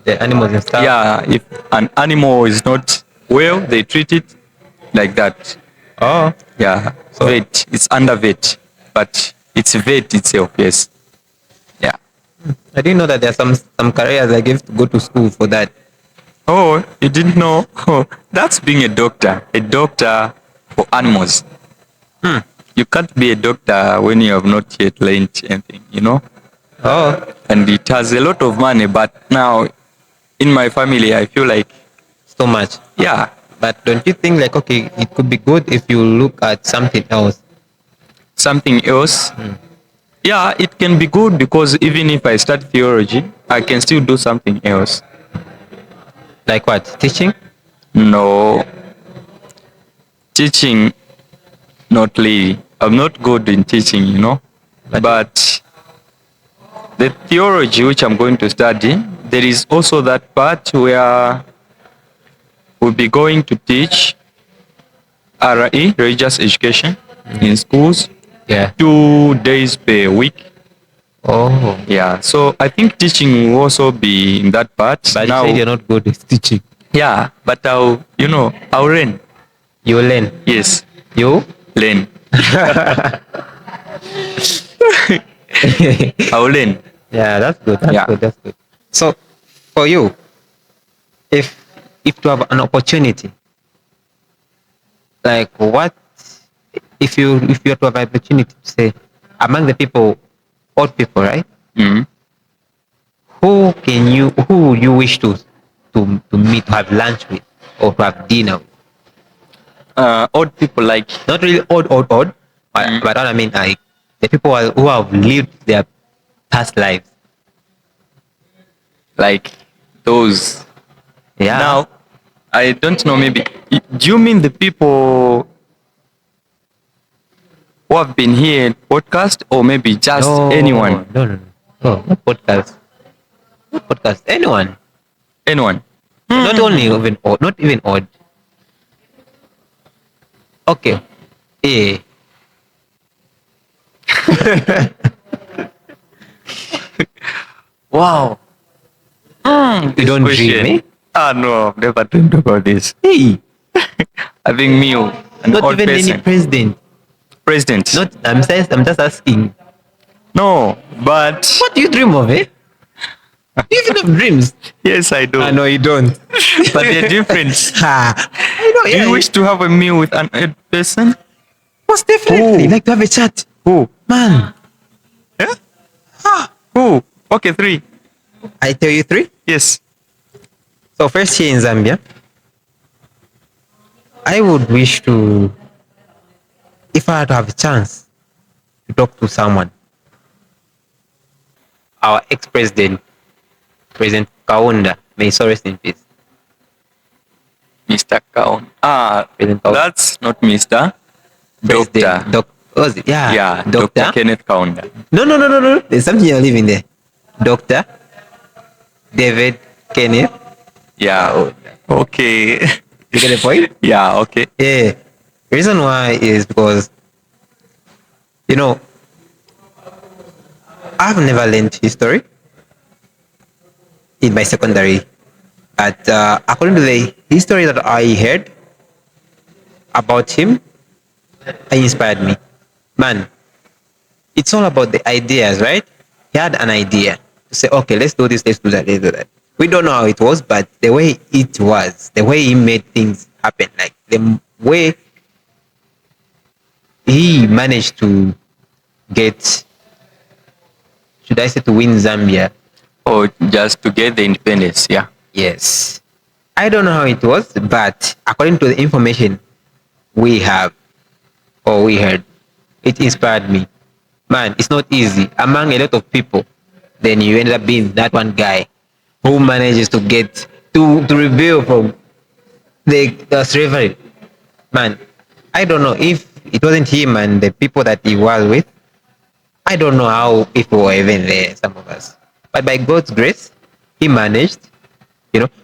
the animals and stuff. Yeah, if an animal is not well, they treat it like that. Oh, Yeah, So- vet. It's under vet, but it's vet itself. Yes. Yeah. I didn't know that there are some careers I give to go to school for that. Oh, you didn't know? Oh, that's being a doctor. A doctor for animals. You can't be a doctor when you have not yet learned anything, you know? Oh, And it has a lot of money, but now in my family, I feel like, so much. yeah, But don't you think like okay, it could be good if you look at something else? something else. Yeah, it can be good because even if I start theology, I can still do something else. Like what? Teaching? No, teaching, not really. I'm not good in teaching, you know. But the theology which I'm going to study, there is also that part where we'll be going to teach RE, religious education, in schools, Yeah. 2 days per week. Oh, Yeah, so I think teaching will also be in that part. but now, you said you're not good at teaching. yeah, but I'll learn. You will learn. Yes, You? learn. I'll learn. Yeah, that's good. That's Yeah. good. That's good. So, for you, if to have an opportunity, like what if you have to have an opportunity to say among the people, old people, right? Mhm. Who you wish to meet, to have lunch with, or to have dinner with? Old people like, Not really old, but what I mean, like the people who have lived their past lives. like those. Yeah. Now, I don't know, maybe, do you mean the people who have been here in podcast or maybe just anyone? No, not podcast. Not podcast. Anyone. Anyone. Not only even odd. Not even odd. Okay. Eh. Wow. You This don't question. dream, eh? Ah, no, I've never dreamed about this. Hey. Having me, an Not old even person. any president. President. Not. I'm just asking. No, but What do you dream of, eh? You even have dreams. yes, I do. I know you don't. But they're different. Ha. I know. Do you wish to have a meal with an old person? Most definitely. Who? Like to have a chat. Who? Man. Yeah? Who? Okay, 3. I tell you 3. Yes. So first here in Zambia, I would wish to, if I had to have a chance to talk to someone, our ex-president, President Kaunda, may he so rest in peace. Mr. Kaun. Ah, President Kaunda. that's not Mr. President, Doctor. Was it? Yeah. Yeah, Doctor. Dr. Kenneth Kaunda. No. There's something you're leaving there. Doctor David Kenneth. Yeah. Okay. You get the point? Yeah, okay. Yeah. The reason why is because, I've never learned history in my secondary, but according to the history that I heard about him, it inspired me. Man, it's all about the ideas, right? He had an idea to say, okay, let's do this, let's do that, let's do that. We don't know how it was, but the way it was, the way he made things happen, like the way he managed to get, should I say, to win Zambia? Or just to get the independence, yeah. Yes. I don't know how it was, but according to the information we have or we heard, it inspired me. Man, it's not easy. Among a lot of people, then you end up being that one guy who manages to get to rebel from the slavery. Man, I don't know if it wasn't him and the people that he was with. I don't know how people were even there, some of us. But by God's grace, he managed,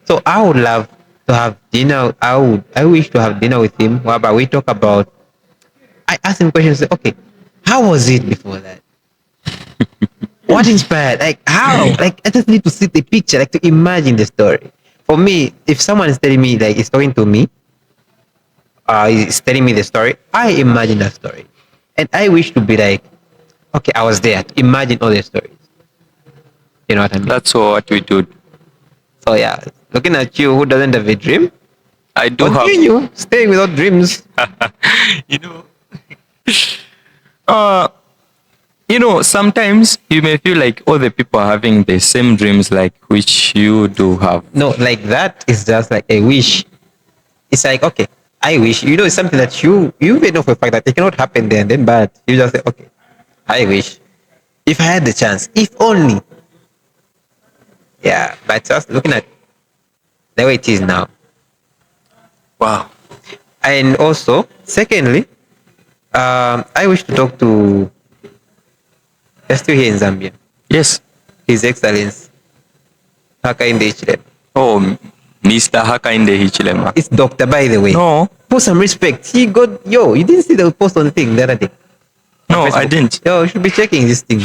So I would love to have dinner. I wish to have dinner with him. Whereby we talk about, I ask him questions, say, okay, how was it before that? What inspired? Like how? Like I just need to see the picture, like to imagine the story. For me, if someone is telling me, like is talking to me, is telling me the story, I imagine that story. And I wish to be like, okay, I was there to imagine all the stories. You know what I mean? That's what we do. So yeah, looking at you, who doesn't have a dream? I do Continue staying without dreams. have, you know, uh, sometimes you may feel like all the people are having the same dreams like which you do have. No, like that is just like a wish. It's like, okay, I wish. It's something that you even know for a fact that it cannot happen there and then, but you just say, okay, I wish. If I had the chance, if only. Yeah, but just looking at the way it is now. Wow. And also, secondly, I wish to talk to, they're still here in Zambia, Yes. His Excellency Hakainde Hichilema. Oh, Mr. Hakainde Hichilema. It's doctor, by the way. No, Put some respect. He got, you didn't see the post on the thing the other day? no, Facebook. I didn't. Yo, you should be checking this thing.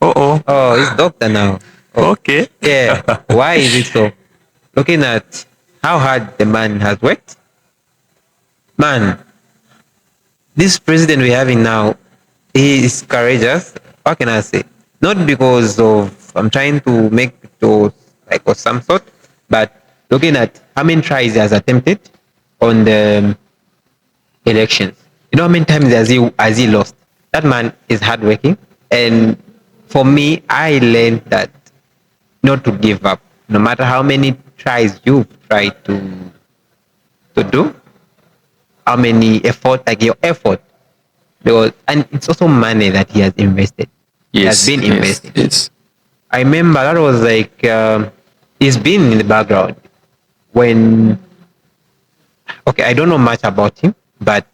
Oh. Oh, he's doctor now. Oh, Okay. yeah. Why is it so? Looking at how hard the man has worked. Man, this president we're having now, he is courageous. What can I say? Not because of I'm trying to make those like or some sort, but looking at how many tries he has attempted on the elections. You know how many times has he lost? That man is hardworking, and for me, I learned that not to give up, no matter how many tries you've tried to do, how many effort, like your effort, because and it's also money that he has invested. He has been invested. Yes. I remember that was like he's been in the background when. Okay, I don't know much about him, but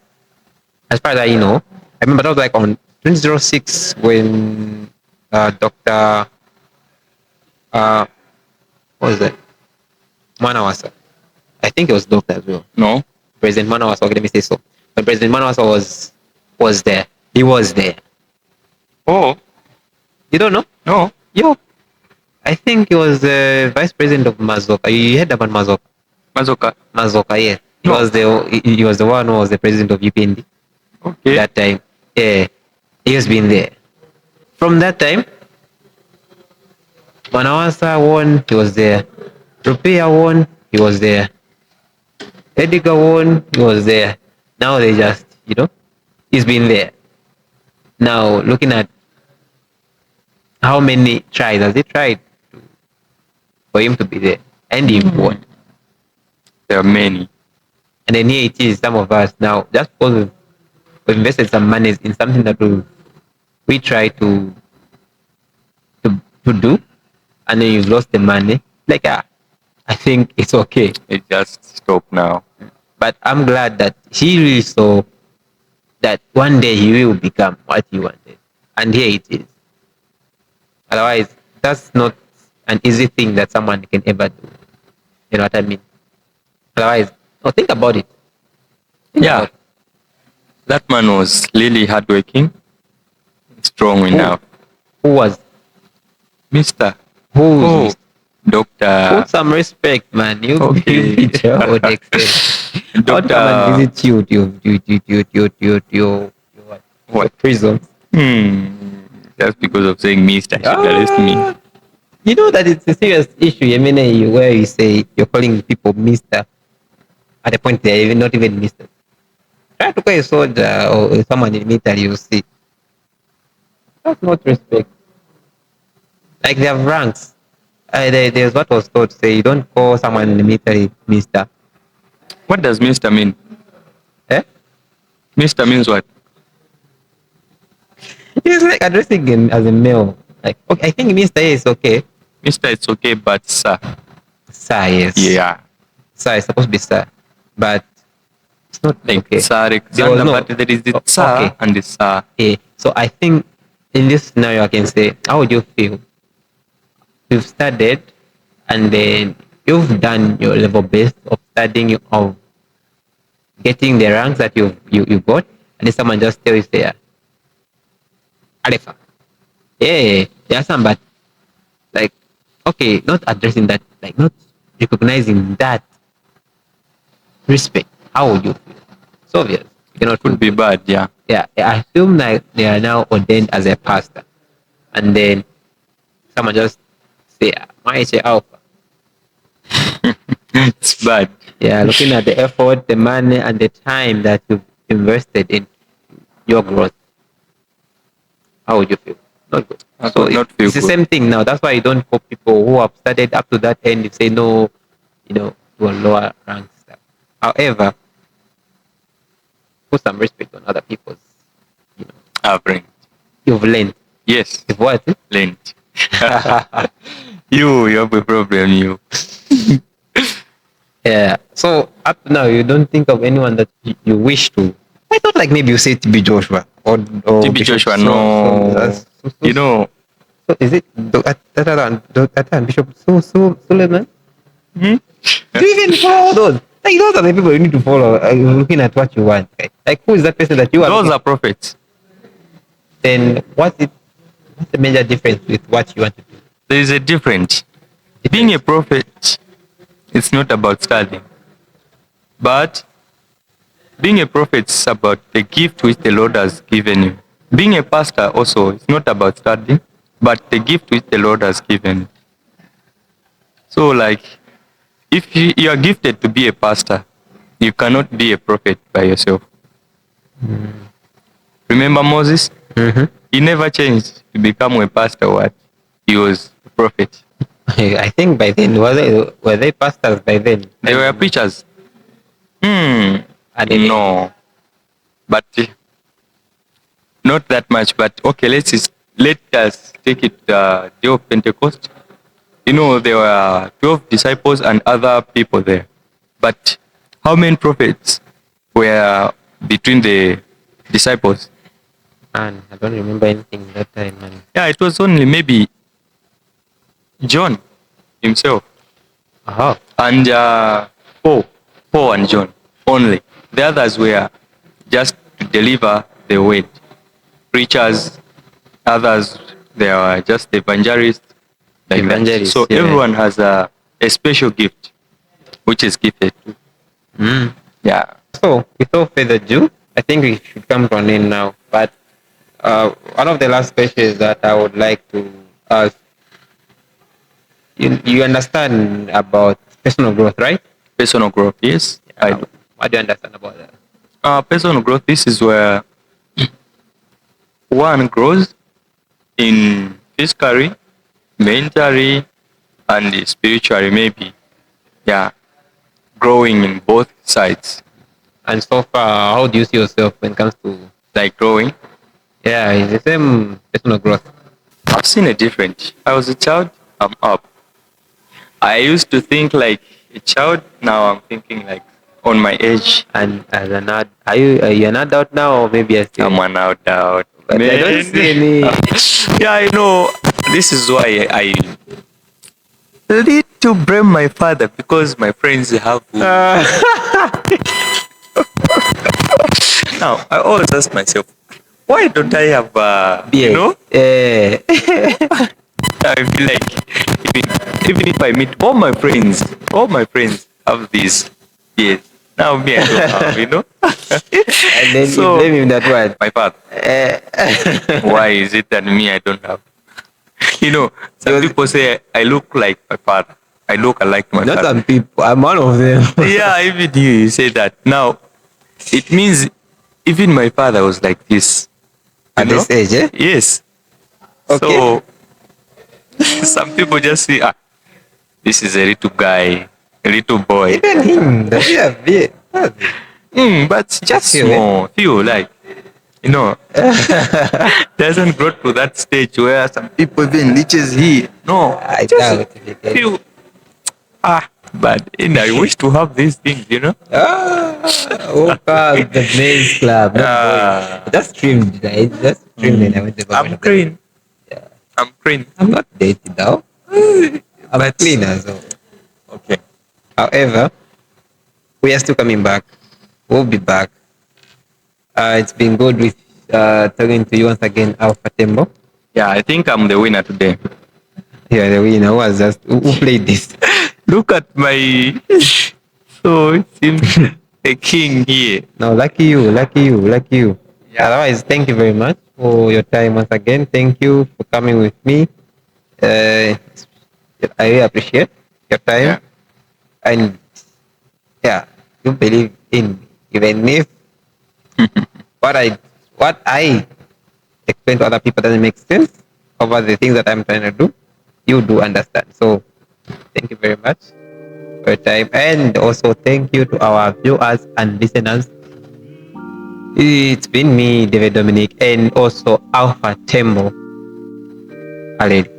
as far as I know, I remember that was like on 2006 when Dr. What was that? Manawasa. I think it was Doctor as well. No. President Manawasa. Okay, let me say so. When President Manawasa was there, he was there. Oh. You don't know? No. Yo, I think he was the vice president of Mazoka. You heard about Mazoka? Mazoka. Mazoka, yeah. No. He was the one who was the president of UPND. Okay. That time. Yeah, he has been there. From that time, Manawasa won, he was there. Rupia won, he was there. Edgar won, he was there. Now they just, he's been there. Now looking at how many tries has he tried for him to be there, and he won. There are many. And then here it is, some of us now, just because we've invested some money in something that we try to do, and then you've lost the money. Like, I think it's okay. It just stopped now. But I'm glad that he really saw that one day he will become what he wanted. And here it is. Otherwise, that's not an easy thing that someone can ever do. You know what I mean? Otherwise, think about it. Think Yeah. about it. That man was really hardworking, strong enough. Who was? Mr. Who? Oh, Doctor. Put some respect, man. You Okay. be or Dexter. I want to come and visit you, your What? prison. Just because of saying Mr. She arrest me. You know that it's a serious issue, where you say you're calling people Mister at the point they're not even Mister. Try to call a soldier or someone in the military, you see. That's not respect. Like they have ranks. There's what was taught, say you don't call someone in the military Mister. What does Mr. mean? Eh? Mr. means what? It's like addressing him as a male. Like, okay, I think Mr. A is okay. Mister, it's okay, but sir. Sir, yes. Yeah. Sir is supposed to be sir, but it's not Like okay. Sir There was Alexander, no. but there is the Okay. sir and the sir. Okay. So I think in this scenario, I can say, how would you feel? You've studied, and then you've done your level best of studying, of getting the ranks that you got, and then someone just tells you there, Alpha. Yeah, yeah, some, but like, okay, not addressing that, like not recognizing that respect. How would you feel? So obvious. You cannot feel Could be good. bad, yeah. Yeah, I feel like they are now ordained as a pastor, and then someone just say, "My Alpha." It's bad. Yeah, looking at the effort, the money, and the time that you've invested in your growth, how would you feel? Not good. I So could not feel it's the good. same thing now. That's why you don't call people who have studied up to that end. You say no, to a lower rank stuff. However, put some respect on other people's. You know, Bring. you've learned. Yes. You've what? Lent. You have a problem, you. Yeah. So up to now, you don't think of anyone that you wish to. I thought like maybe you say TB Joshua or TB Bishop Joshua, So, no. You know, so is it Bishop Suleiman? hmm? Do you even follow those? Like those are the people you need to follow. Looking at what you want. Like who is that person that you are? Those looking- are prophets. Then what's the major difference with what you want to do? There is a difference. Being a prophet, it's not about studying. But being a prophet is about the gift which the Lord has given you. Being a pastor also, it's not about studying, but the gift which the Lord has given. So like, if you are gifted to be a pastor, you cannot be a prophet by yourself. Remember Moses? Mm-hmm. He never changed to become a pastor. What? He was a prophet. I think by then were they pastors by then? They were preachers. And then No, but not that much. But okay, let us take it day of Pentecost. You know, there were 12 disciples and other people there. But how many prophets were between the disciples? Man, I don't remember anything that time, man. Yeah, it was only maybe John himself Oh, and Paul and John only. The others were just to deliver the word. Preachers, others, they are just evangelists. Like Evangelists, that. So yeah. everyone has a special gift which is gifted to. Yeah. So, without further ado, I think we should come to an end now. But one of the last questions that I would like to ask, you understand about personal growth, right? Personal growth, yes, I do. What do you understand about that? Personal growth, this is where one grows in physically, mentally, and spiritually, maybe. Yeah. Growing in both sides. And so far, how do you see yourself when it comes to, Like growing. yeah, it's the same personal growth. I've seen a difference. I was a child, I'm up. I used to think like a child, now I'm thinking like on my age. And as an adult, are you an adult now, or maybe you're still? I'm an adult. But I don't see any. Yeah, I know. This is why I need to blame my father because my friends have. Now, I always ask myself, why don't I have, you know? I feel like even if I meet all my friends have these. Yes. Now me, I don't have, you know? And then So- you blame him that what? My father. Why is it that me, I don't have? You know, some people say I look like my father. I look alike my Not father. some people. I'm one of them. Yeah, even you say that. Now, it means even my father was like this. You At know? this age, eh? Yes. Okay. So, some people just say, this is a little guy, a little boy. Even him, does he have beard? But just Feel it. small. Feel like, You know, doesn't grow to that stage where some people even reaches here. No, I just doubt if it can. few. But I wish to have these things, you know. The men's club, not Ah. boys. Just streamed, right? Just streamed and I went to the I'm clean. Yeah. I'm clean. I'm not dating though. I'm a cleaner, so. Okay. However, we are still coming back. We'll be back. It's been good with talking to you once again, Alpha Tembo. Yeah, I think I'm the winner today. Yeah, the winner was just who played this. Look at my. So it seems the king here. No, lucky you, lucky you, lucky you. Yeah. Otherwise, thank you very much for your time once again. Thank you for coming with me. I really appreciate your time. Yeah. And yeah, you believe in me. Even if what I explain to other people doesn't make sense over the things that I'm trying to do, you do understand. So thank you very much for your time. And also thank you to our viewers and listeners. It's been me, David Dominic, and also Alpha Tembo. Valeli.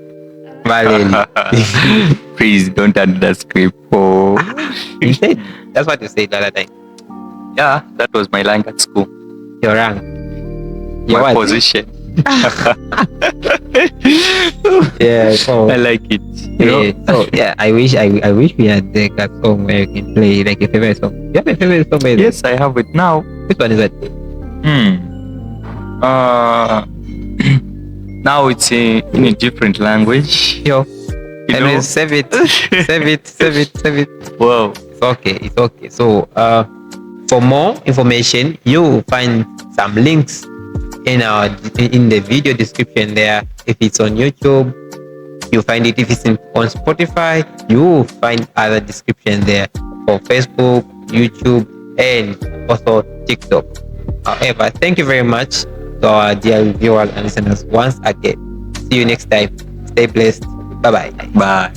Please don't add the script. Oh. You said that's what you said the other time. Yeah, that was my rank at school. Your rank. Your My what? position. Yeah, so I like it. You know? yeah, so yeah, I wish we had like a song where you can play like your favorite song. You have a favorite song, by the way? Yes, I have it now. Which one is it? Now it's in a different language. Yo. You know? Anyways, save it. Save it. Wow. It's okay. So for more information, you will find some links in the video description there. If it's on YouTube, you'll find it. If it's on Spotify, you will find other description there for Facebook, YouTube, and also TikTok. However, thank you very much to our dear viewers and listeners once again. See you next time. Stay blessed. Bye bye. Bye.